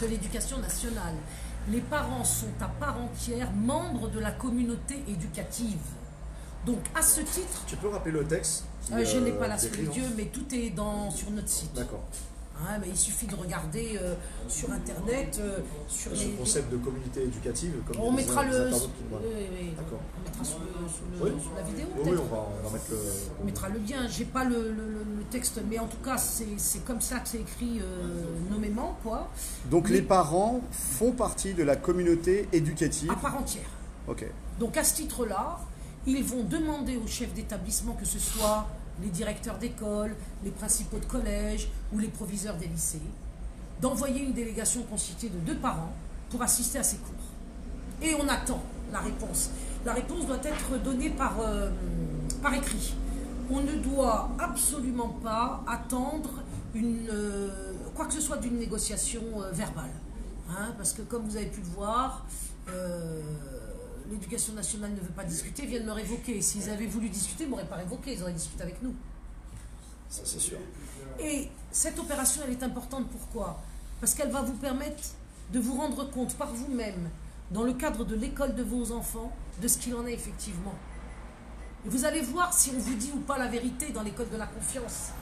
S2: de l'éducation nationale, les parents sont à part entière membres de la communauté éducative. Donc à ce titre...
S3: Tu peux rappeler le texte
S2: je n'ai pas là sous les yeux, mais tout est sur notre site.
S3: D'accord.
S2: Hein, mais il suffit de regarder sur Internet, sur
S3: Le concept de communauté éducative, comme
S2: on mettra le...
S3: D'accord.
S2: On mettra sous la vidéo,
S3: Oui,
S2: peut-être.
S3: on va mettre le...
S2: On mettra le lien. J'ai pas le texte, mais en tout cas, c'est comme ça que c'est écrit nommément, quoi.
S4: Donc les parents font partie de la communauté éducative.
S2: À part entière.
S4: Ok.
S2: Donc à ce titre-là, ils vont demander au chef d'établissement, que ce soit les directeurs d'école, les principaux de collège ou les proviseurs des lycées, d'envoyer une délégation constituée de 2 parents pour assister à ces cours. Et on attend la réponse. La réponse doit être donnée par écrit. On ne doit absolument pas attendre quoi que ce soit d'une négociation verbale. Hein, parce que comme vous avez pu le voir, l'éducation nationale ne veut pas discuter, vient de me révoquer. S'ils avaient voulu discuter, ils ne m'auraient pas révoqué, ils auraient discuté avec nous.
S3: Ça, c'est sûr.
S2: Et cette opération, elle est importante, pourquoi? Parce qu'elle va vous permettre de vous rendre compte par vous-même, dans le cadre de l'école de vos enfants, de ce qu'il en est effectivement. Et vous allez voir si on vous dit ou pas la vérité dans l'école de la confiance.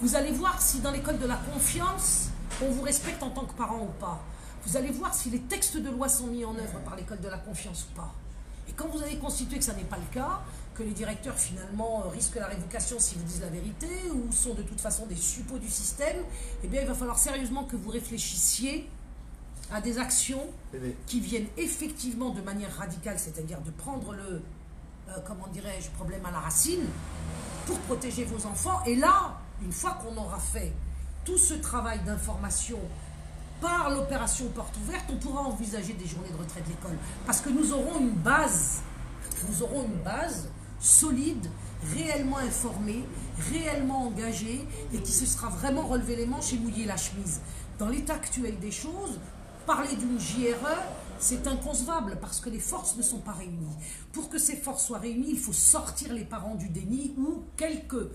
S2: Vous allez voir si dans l'école de la confiance, on vous respecte en tant que parent ou pas. Vous allez voir si les textes de loi sont mis en œuvre par l'école de la confiance ou pas. Et quand vous allez constituer que ça n'est pas le cas, que les directeurs finalement risquent la révocation s'ils vous disent la vérité, ou sont de toute façon des suppôts du système, eh bien il va falloir sérieusement que vous réfléchissiez à des actions qui viennent effectivement de manière radicale, c'est-à-dire de prendre le, comment dirais-je, problème à la racine, pour protéger vos enfants. Et là, une fois qu'on aura fait tout ce travail d'information par l'opération porte ouverte, on pourra envisager des journées de retrait de l'école. Parce que nous aurons une base solide, réellement informée, réellement engagée, et qui se sera vraiment relevé les manches et mouillé la chemise. Dans l'état actuel des choses, parler d'une JRE, c'est inconcevable, parce que les forces ne sont pas réunies. Pour que ces forces soient réunies, il faut sortir les parents du déni, ou quelques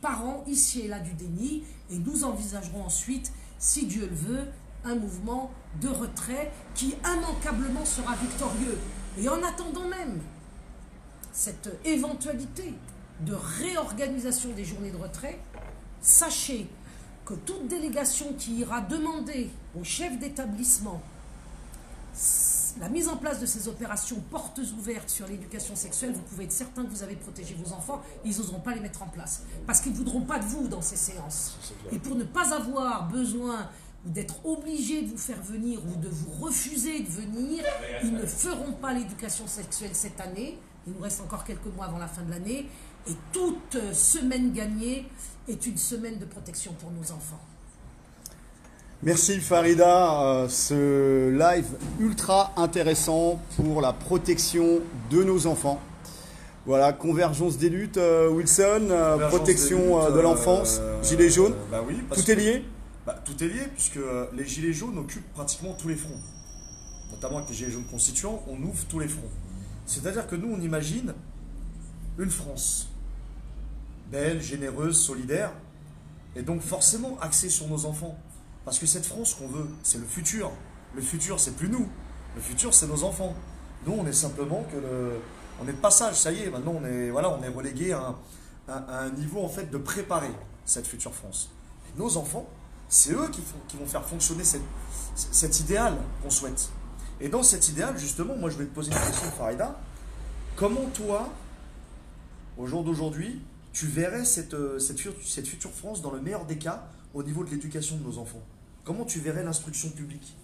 S2: parents ici et là du déni, et nous envisagerons ensuite, si Dieu le veut, un mouvement de retrait qui immanquablement sera victorieux. Et en attendant même cette éventualité, de réorganisation des journées de retrait, sachez que toute délégation qui ira demander au chef d'établissement la mise en place de ces opérations portes ouvertes sur l'éducation sexuelle, vous pouvez être certain que vous avez protégé vos enfants, ils n'oseront pas les mettre en place. Parce qu'ils ne voudront pas de vous dans ces séances. Et pour ne pas avoir besoin d'être obligés de vous faire venir ou de vous refuser de venir, ils ne feront pas l'éducation sexuelle cette année. Il nous reste encore quelques mois avant la fin de l'année. Et toute semaine gagnée est une semaine de protection pour nos enfants.
S1: Merci Farida, ce live ultra intéressant pour la protection de nos enfants. Voilà, convergence des luttes, Wilson, protection de l'enfance, gilets jaunes,
S3: bah oui,
S1: tout est lié.
S3: Tout est lié puisque les gilets jaunes occupent pratiquement tous les fronts. Notamment avec les gilets jaunes constituants, on ouvre tous les fronts. C'est-à-dire que nous, on imagine une France belle, généreuse, solidaire, et donc forcément axée sur nos enfants. Parce que cette France qu'on veut, c'est le futur. Le futur, c'est plus nous. Le futur, c'est nos enfants. Nous, on est simplement on est de passage. Ça y est, maintenant, on est relégué à un niveau en fait de préparer cette future France. Et nos enfants, c'est eux qui vont faire fonctionner cet idéal qu'on souhaite. Et dans cet idéal, justement, moi, je vais te poser une question, Farida. Comment toi, au jour d'aujourd'hui, tu verrais cette future France dans le meilleur des cas au niveau de l'éducation de nos enfants? Comment tu verrais l'instruction publique?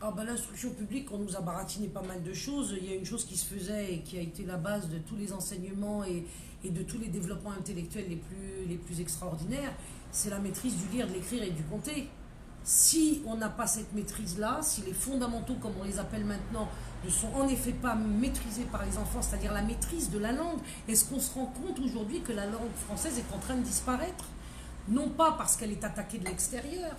S2: L'instruction publique, on nous a baratiné pas mal de choses. Il y a une chose qui se faisait et qui a été la base de tous les enseignements et de tous les développements intellectuels les plus extraordinaires, c'est la maîtrise du lire, de l'écrire et du compter. Si on n'a pas cette maîtrise-là, si les fondamentaux, comme on les appelle maintenant, ne sont en effet pas maîtrisés par les enfants, c'est-à-dire la maîtrise de la langue, est-ce qu'on se rend compte aujourd'hui que la langue française est en train de disparaître? Non pas parce qu'elle est attaquée de l'extérieur,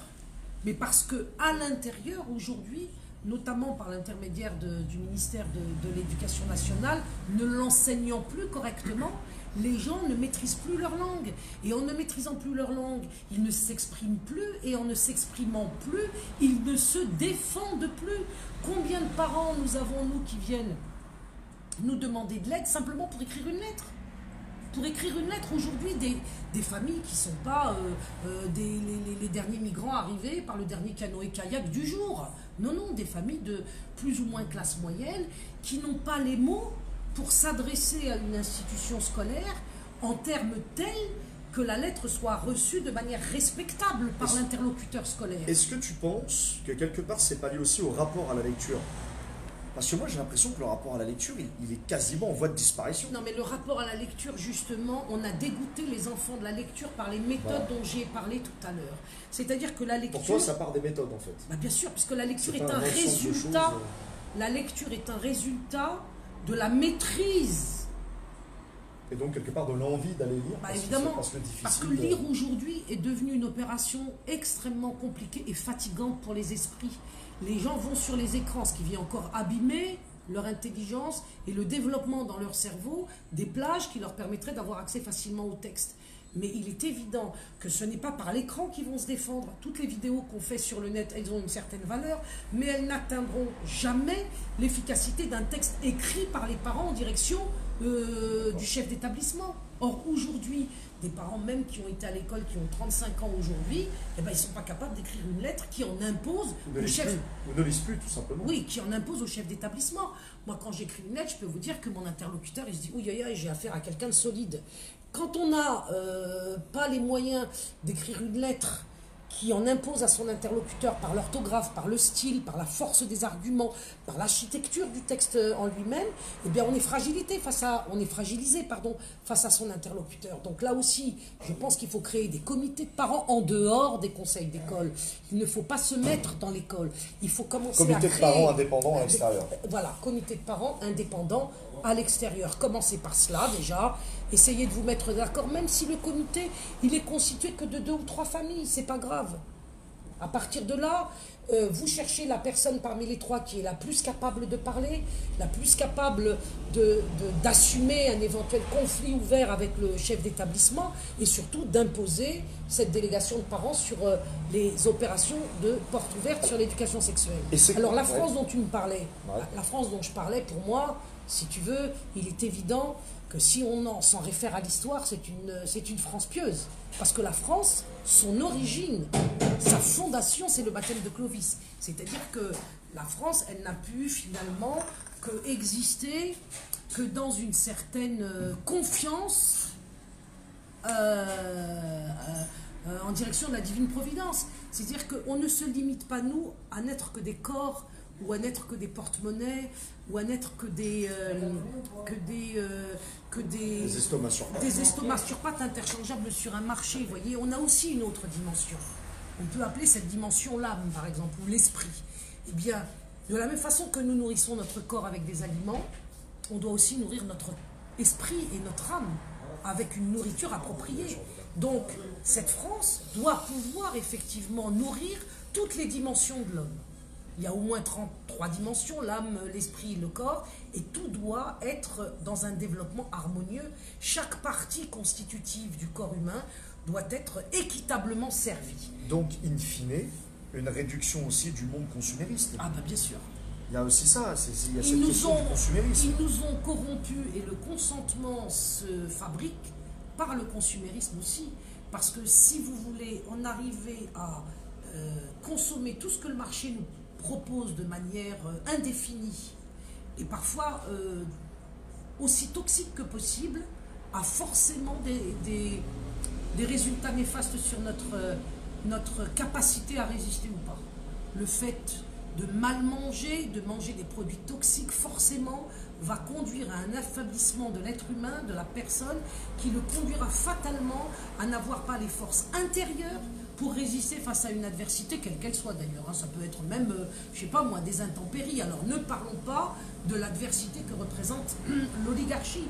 S2: mais parce qu'à l'intérieur, aujourd'hui, notamment par l'intermédiaire du ministère de l'Éducation nationale, ne l'enseignant plus correctement, les gens ne maîtrisent plus leur langue. Et en ne maîtrisant plus leur langue, ils ne s'expriment plus. Et en ne s'exprimant plus, ils ne se défendent plus. Combien de parents nous avons, nous, qui viennent nous demander de l'aide simplement pour écrire une lettre? Pour écrire une lettre aujourd'hui, des familles qui ne sont pas les derniers migrants arrivés par le dernier canoë-kayak du jour. Non, non, des familles de plus ou moins classe moyenne qui n'ont pas les mots pour s'adresser à une institution scolaire en termes tels que la lettre soit reçue de manière respectable par l'interlocuteur scolaire.
S3: Est-ce que tu penses que quelque part c'est pas lié aussi au rapport à la lecture? Parce que moi j'ai l'impression que le rapport à la lecture il est quasiment en voie de disparition.
S2: Non mais le rapport à la lecture, justement, on a dégoûté les enfants de la lecture par les méthodes dont j'ai parlé tout à l'heure. C'est-à-dire que la lecture...
S3: Pour toi ça part des méthodes en fait.
S2: Bien sûr, puisque la lecture est un résultat. La lecture est un résultat de la maîtrise.
S3: Et donc quelque part de l'envie d'aller lire.
S2: Évidemment, parce que lire aujourd'hui est devenu une opération extrêmement compliquée et fatigante pour les esprits. Les gens vont sur les écrans, ce qui vient encore abîmer leur intelligence et le développement dans leur cerveau des plages qui leur permettraient d'avoir accès facilement au texte. Mais il est évident que ce n'est pas par l'écran qu'ils vont se défendre. Toutes les vidéos qu'on fait sur le net, elles ont une certaine valeur, mais elles n'atteindront jamais l'efficacité d'un texte écrit par les parents en direction du chef d'établissement. Or, aujourd'hui, des parents même qui ont été à l'école, qui ont 35 ans aujourd'hui, ils ne sont pas capables d'écrire une lettre qui en impose
S3: au chef. Ou ne lisent plus, tout simplement.
S2: Oui, qui en impose au chef d'établissement. Moi, quand j'écris une lettre, je peux vous dire que mon interlocuteur, il se dit « Oui, j'ai affaire à quelqu'un de solide ». Quand on n'a pas les moyens d'écrire une lettre qui en impose à son interlocuteur par l'orthographe, par le style, par la force des arguments, par l'architecture du texte en lui-même, eh bien on est fragilisé face à son interlocuteur. Donc là aussi, je pense qu'il faut créer des comités de parents en dehors des conseils d'école. Il ne faut pas se mettre dans l'école. Il faut commencer à créer...
S3: Comité de parents indépendants à l'extérieur.
S2: Voilà, comité de parents indépendants à l'extérieur. Commencez par cela déjà. Essayez de vous mettre d'accord, même si le comité, il est constitué que de 2 ou 3 familles, c'est pas grave. À partir de là, vous cherchez la personne parmi les trois qui est la plus capable de parler, la plus capable d'assumer un éventuel conflit ouvert avec le chef d'établissement et surtout d'imposer cette délégation de parents sur les opérations de porte ouverte sur l'éducation sexuelle. Alors la France dont tu me parlais, la France dont je parlais, pour moi, si tu veux, il est évident que si on s'en réfère à l'histoire, c'est une France pieuse. Parce que la France, son origine, sa fondation, c'est le baptême de Clovis. C'est-à-dire que la France, elle n'a pu finalement que exister que dans une certaine confiance en direction de la divine providence. C'est-à-dire qu'on ne se limite pas, nous, à n'être que des corps, ou à n'être que des porte-monnaies, ou à n'être que des estomacs sur pattes interchangeables sur un marché. Vous voyez, on a aussi une autre dimension. On peut appeler cette dimension l'âme, par exemple, ou l'esprit. Eh bien, de la même façon que nous nourrissons notre corps avec des aliments, on doit aussi nourrir notre esprit et notre âme avec une nourriture appropriée. Donc, cette France doit pouvoir effectivement nourrir toutes les dimensions de l'homme. Il y a au moins 33 dimensions, l'âme, l'esprit, le corps, et tout doit être dans un développement harmonieux. Chaque partie constitutive du corps humain doit être équitablement servie.
S3: Donc, in fine, une réduction aussi du monde consumériste.
S2: Ah ben bien sûr.
S3: Il y a aussi ça, il y a cette question du consumérisme.
S2: Ils nous ont corrompus et le consentement se fabrique par le consumérisme aussi. Parce que si vous voulez en arriver à consommer tout ce que le marché nous propose de manière indéfinie et parfois aussi toxique que possible, a forcément des résultats néfastes sur notre capacité à résister ou pas. Le fait de mal manger, de manger des produits toxiques, forcément va conduire à un affaiblissement de l'être humain, de la personne, qui le conduira fatalement à n'avoir pas les forces intérieures pour résister face à une adversité, quelle qu'elle soit d'ailleurs. Ça peut être même, je sais pas moi, des intempéries. Alors ne parlons pas de l'adversité que représente l'oligarchie.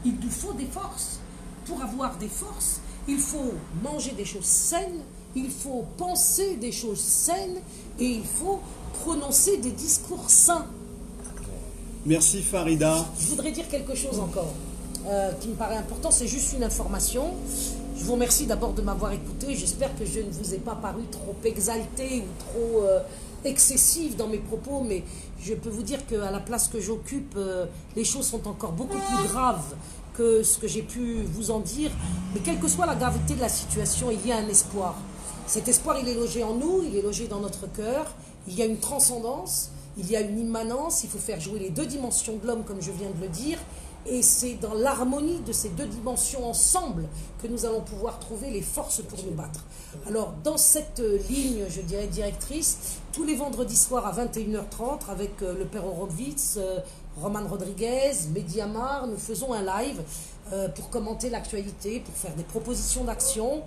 S2: Il nous faut des forces. Pour avoir des forces, il faut manger des choses saines, il faut penser des choses saines et il faut prononcer des discours sains.
S4: Merci Farida.
S2: Je voudrais dire quelque chose encore qui me paraît important, c'est juste une information. Je vous remercie d'abord de m'avoir écouté. J'espère que je ne vous ai pas paru trop exalté ou trop excessive dans mes propos, mais je peux vous dire qu'à la place que j'occupe, les choses sont encore beaucoup plus graves que ce que j'ai pu vous en dire. Mais quelle que soit la gravité de la situation, il y a un espoir. Cet espoir, il est logé en nous, il est logé dans notre cœur. Il y a une transcendance, il y a une immanence. Il faut faire jouer les deux dimensions de l'homme, comme je viens de le dire. Et c'est dans l'harmonie de ces deux dimensions ensemble que nous allons pouvoir trouver les forces pour nous battre. Alors, dans cette ligne, je dirais, directrice, tous les vendredis soirs à 21h30, avec le père Horowitz, Roman Rodriguez, Mehdi Amar, nous faisons un live pour commenter l'actualité, pour faire des propositions d'action,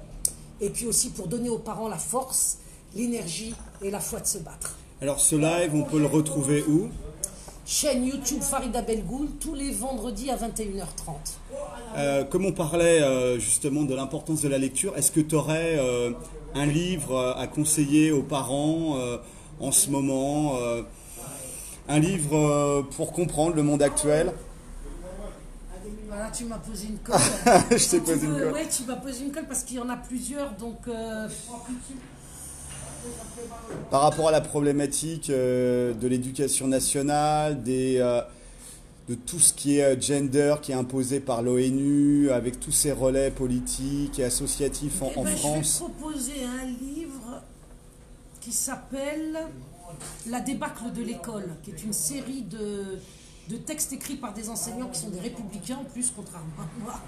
S2: et puis aussi pour donner aux parents la force, l'énergie et la foi de se battre.
S4: Alors, ce live, on peut le retrouver où ?
S2: Chaîne YouTube Farida Belgoul, tous les vendredis à 21h30.
S4: Comme on parlait justement de l'importance de la lecture, est-ce que tu aurais un livre à conseiller aux parents en ce moment, un livre pour comprendre le monde actuel?
S2: Voilà, tu m'as posé une colle.
S4: Je t'ai posé une colle.
S2: Oui, tu m'as posé une colle parce qu'il y en a plusieurs, donc...
S1: Par rapport à la problématique de l'éducation nationale, de tout ce qui est gender qui est imposé par l'ONU, avec tous ces relais politiques et associatifs en France.
S2: Je vais proposer un livre qui s'appelle La débâcle de l'école, qui est une série de textes écrits par des enseignants qui sont des républicains en plus, contrairement à moi.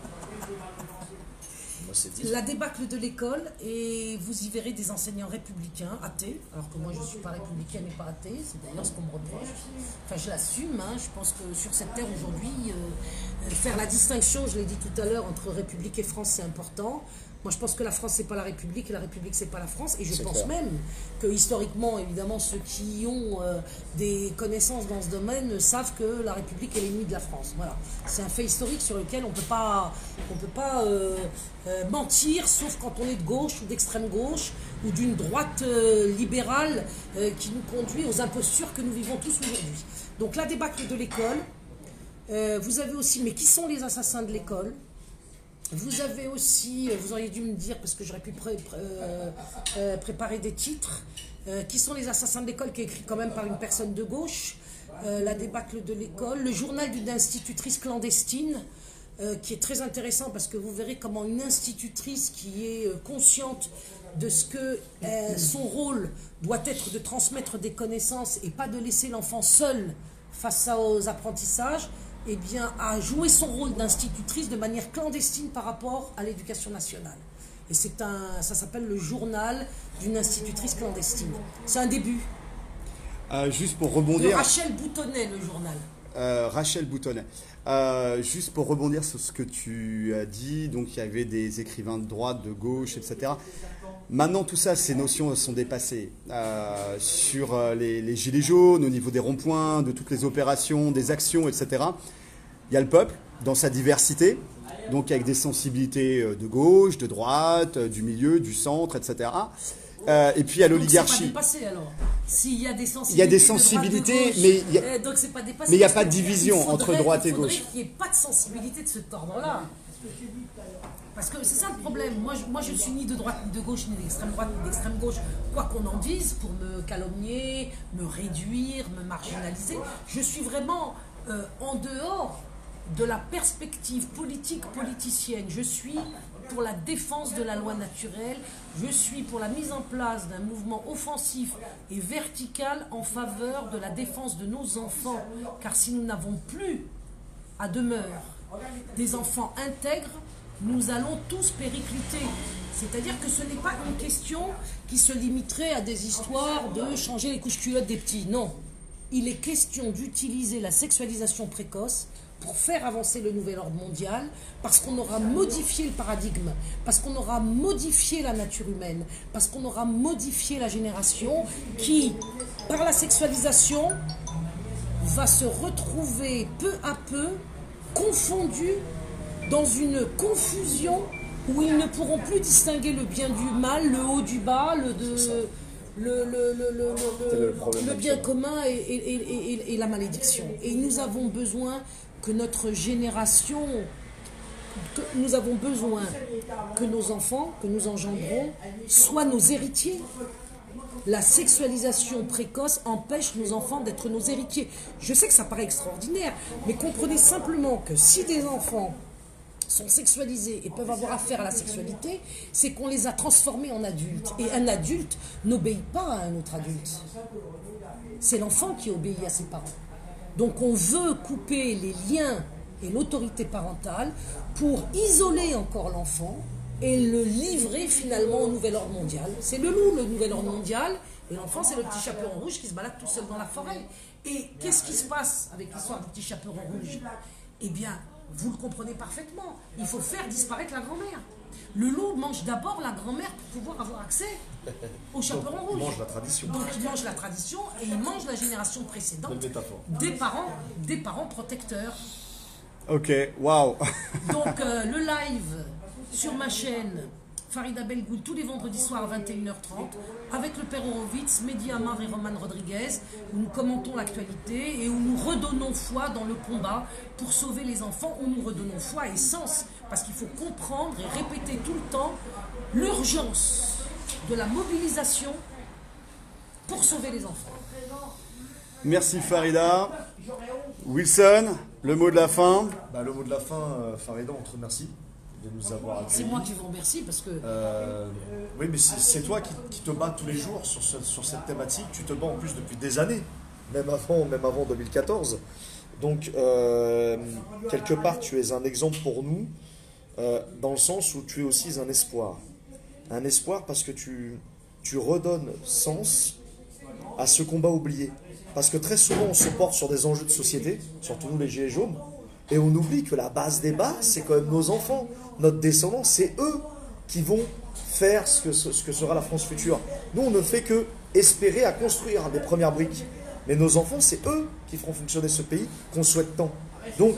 S2: La débâcle de l'école, et vous y verrez des enseignants républicains, athées, alors que moi je ne suis pas républicaine et pas athée, c'est d'ailleurs ce qu'on me reproche. Enfin, je l'assume, je pense que sur cette terre aujourd'hui, faire la distinction, je l'ai dit tout à l'heure, entre République et France, c'est important. Moi, je pense que la France, c'est pas la République et la République, c'est pas la France. Et je
S3: C'est
S2: pense
S3: clair.
S2: même que historiquement, évidemment, ceux qui ont des connaissances dans ce domaine savent que la République est l'ennemi de la France. Voilà. C'est un fait historique sur lequel on peut pas mentir, sauf quand on est de gauche ou d'extrême gauche ou d'une droite libérale qui nous conduit aux impostures que nous vivons tous aujourd'hui. Donc la débâcle de l'école. Vous avez aussi, mais qui sont les assassins de l'école? Vous avez aussi, vous auriez dû me dire, parce que j'aurais pu préparer des titres, qui sont les assassins de l'école, qui est écrit quand même par une personne de gauche, la débâcle de l'école, le journal d'une institutrice clandestine, qui est très intéressant parce que vous verrez comment une institutrice qui est consciente de ce que son rôle doit être de transmettre des connaissances et pas de laisser l'enfant seul face aux apprentissages, eh bien, a joué son rôle d'institutrice de manière clandestine par rapport à l'éducation nationale. Et ça s'appelle le journal d'une institutrice clandestine. C'est un début.
S4: Juste pour
S2: De
S4: rebondir,
S2: Rachel Boutonnet, le journal.
S4: Rachel Boutonnet. Juste pour rebondir sur ce que tu as dit, donc il y avait des écrivains de droite, de gauche, etc. Maintenant, tout ça, ces notions sont dépassées. Sur les gilets jaunes, au niveau des ronds-points, de toutes les opérations, des actions, etc. Il y a le peuple, dans sa diversité, donc avec des sensibilités de gauche, de droite, du milieu, du centre, etc. Et puis il y a l'oligarchie.
S2: Donc c'est pas dépassé alors. S'il y a des sensibilités,
S4: Il y a des sensibilités, mais
S2: donc c'est pas dépassé.
S4: mais il n'y a
S2: parce
S4: pas de
S2: que
S4: division entre droite et gauche.
S2: Il faudrait qu'il n'y ait pas de sensibilité de cet ordre-là. Parce que c'est ça le problème. Moi, je suis ni de droite, ni de gauche, ni d'extrême droite, ni d'extrême gauche. Quoi qu'on en dise, pour me calomnier, me réduire, me marginaliser, je suis vraiment en dehors de la perspective politique politicienne. Je suis pour la défense de la loi naturelle. Je suis pour la mise en place d'un mouvement offensif et vertical en faveur de la défense de nos enfants. Car si nous n'avons plus à demeure des enfants intègres, nous allons tous péricliter. C'est-à-dire que ce n'est pas une question qui se limiterait à des histoires de changer les couches culottes des petits. Non. Il est question d'utiliser la sexualisation précoce pour faire avancer le nouvel ordre mondial, parce qu'on aura modifié le paradigme, parce qu'on aura modifié la nature humaine, parce qu'on aura modifié la génération qui, par la sexualisation, va se retrouver peu à peu confondue dans une confusion où ils ne pourront plus distinguer le bien du mal, le haut du bas, le bien commun et la malédiction. Et nous avons besoin que notre génération, nous avons besoin que nos enfants, que nous engendrons, soient nos héritiers. La sexualisation précoce empêche nos enfants d'être nos héritiers. Je sais que ça paraît extraordinaire, mais comprenez simplement que si des enfants sont sexualisés et peuvent avoir affaire à la sexualité, c'est qu'on les a transformés en adultes. Et un adulte n'obéit pas à un autre adulte. C'est l'enfant qui obéit à ses parents. Donc on veut couper les liens et l'autorité parentale pour isoler encore l'enfant et le livrer finalement au nouvel ordre mondial. C'est le loup, le nouvel ordre mondial, et l'enfant, c'est le petit chaperon rouge qui se balade tout seul dans la forêt. Et qu'est-ce qui se passe avec l'histoire du petit chaperon rouge? Eh bien, vous le comprenez parfaitement. Il faut faire disparaître la grand-mère. Le loup mange d'abord la grand-mère pour pouvoir avoir accès au chaperon rouge.
S3: Il mange la tradition.
S2: Donc il mange la tradition et il mange la génération précédente des parents protecteurs.
S4: Ok, waouh.
S2: Donc le live sur ma chaîne Farida Belgoul tous les vendredis soirs à 21h30 avec le père Horowitz, Mehdi Amar et Roman Rodriguez, où nous commentons l'actualité et où nous redonnons foi dans le combat pour sauver les enfants, où nous redonnons foi et sens, parce qu'il faut comprendre et répéter tout le temps l'urgence de la mobilisation pour sauver les enfants.
S4: Merci Farida. Wilson, le mot de la fin.
S3: Le mot de la fin, Farida, on te remercie de nous avoir accueillis.
S2: C'est moi qui vous remercie parce que...
S3: oui, mais c'est toi qui te bats tous les jours sur cette thématique. Tu te bats en plus depuis des années, même avant 2014. Donc, quelque part, tu es un exemple pour nous, dans le sens où tu es aussi un espoir. Un espoir parce que tu redonnes sens à ce combat oublié. Parce que très souvent, on se porte sur des enjeux de société, surtout nous les gilets jaunes, et on oublie que la base des bases, c'est quand même nos enfants, notre descendance, c'est eux qui vont faire ce que sera la France future. Nous, on ne fait que espérer à construire des premières briques. Mais nos enfants, c'est eux qui feront fonctionner ce pays qu'on souhaite tant. Donc,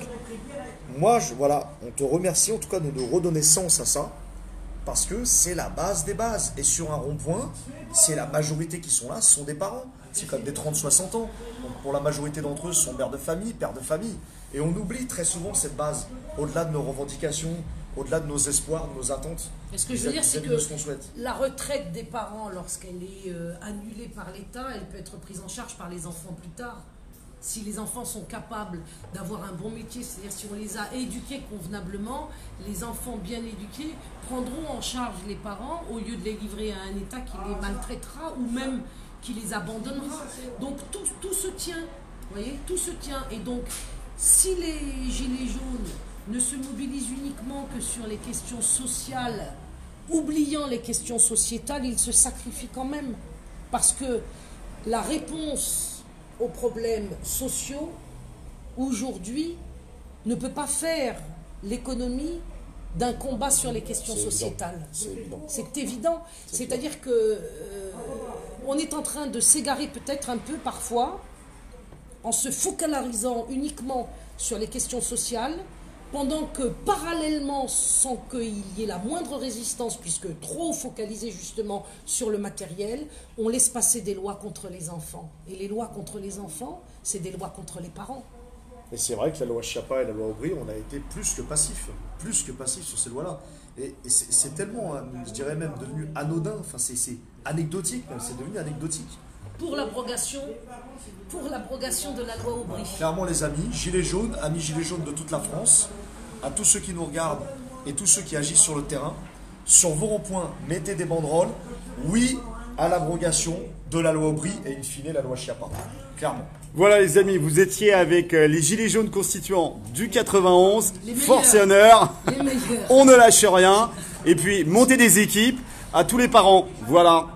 S3: moi, voilà, on te remercie en tout cas de nous redonner sens à ça, parce que c'est la base des bases. Et sur un rond-point, c'est la majorité qui sont là, ce sont des parents. C'est comme des 30-60 ans. Donc pour la majorité d'entre eux, ce sont mères de famille, pères de famille. Et on oublie très souvent cette base, au-delà de nos revendications, au-delà de nos espoirs, de nos attentes.
S2: Et ce que je veux dire, c'est
S3: de ce qu'on souhaite.
S2: que la retraite des parents, lorsqu'elle est annulée par l'État, elle peut être prise en charge par les enfants plus tard. Si les enfants sont capables d'avoir un bon métier, c'est-à-dire si on les a éduqués convenablement, les enfants bien éduqués prendront en charge les parents au lieu de les livrer à un État qui les maltraitera ou même qui les abandonnera. Donc tout se tient, vous voyez, tout se tient. Et donc, si les Gilets jaunes ne se mobilisent uniquement que sur les questions sociales, oubliant les questions sociétales, ils se sacrifient quand même. Parce que la réponse aux problèmes sociaux, aujourd'hui, ne peut pas faire l'économie d'un combat sur les questions sociétales. C'est évident. C'est-à-dire que on est en train de s'égarer peut-être un peu parfois en se focalisant uniquement sur les questions sociales, pendant que parallèlement, sans qu'il y ait la moindre résistance, puisque trop focalisé justement sur le matériel, on laisse passer des lois contre les enfants. Et les lois contre les enfants, c'est des lois contre les parents.
S3: Et c'est vrai que la loi Schiappa et la loi Aubry, on a été plus que passifs sur ces lois-là. Et c'est tellement, je dirais même, devenu anodin, enfin c'est anecdotique même, c'est devenu anecdotique.
S2: Pour l'abrogation de la loi Aubry.
S3: Clairement les amis, Gilets jaunes, amis Gilets jaunes de toute la France, à tous ceux qui nous regardent et tous ceux qui agissent sur le terrain, sur vos ronds-points, mettez des banderoles, oui à l'abrogation de la loi Aubry et in fine la loi Schiappa, clairement.
S4: Voilà les amis, vous étiez avec les Gilets jaunes constituants du 91, force et honneur, on ne lâche rien, et puis montez des équipes à tous les parents, voilà.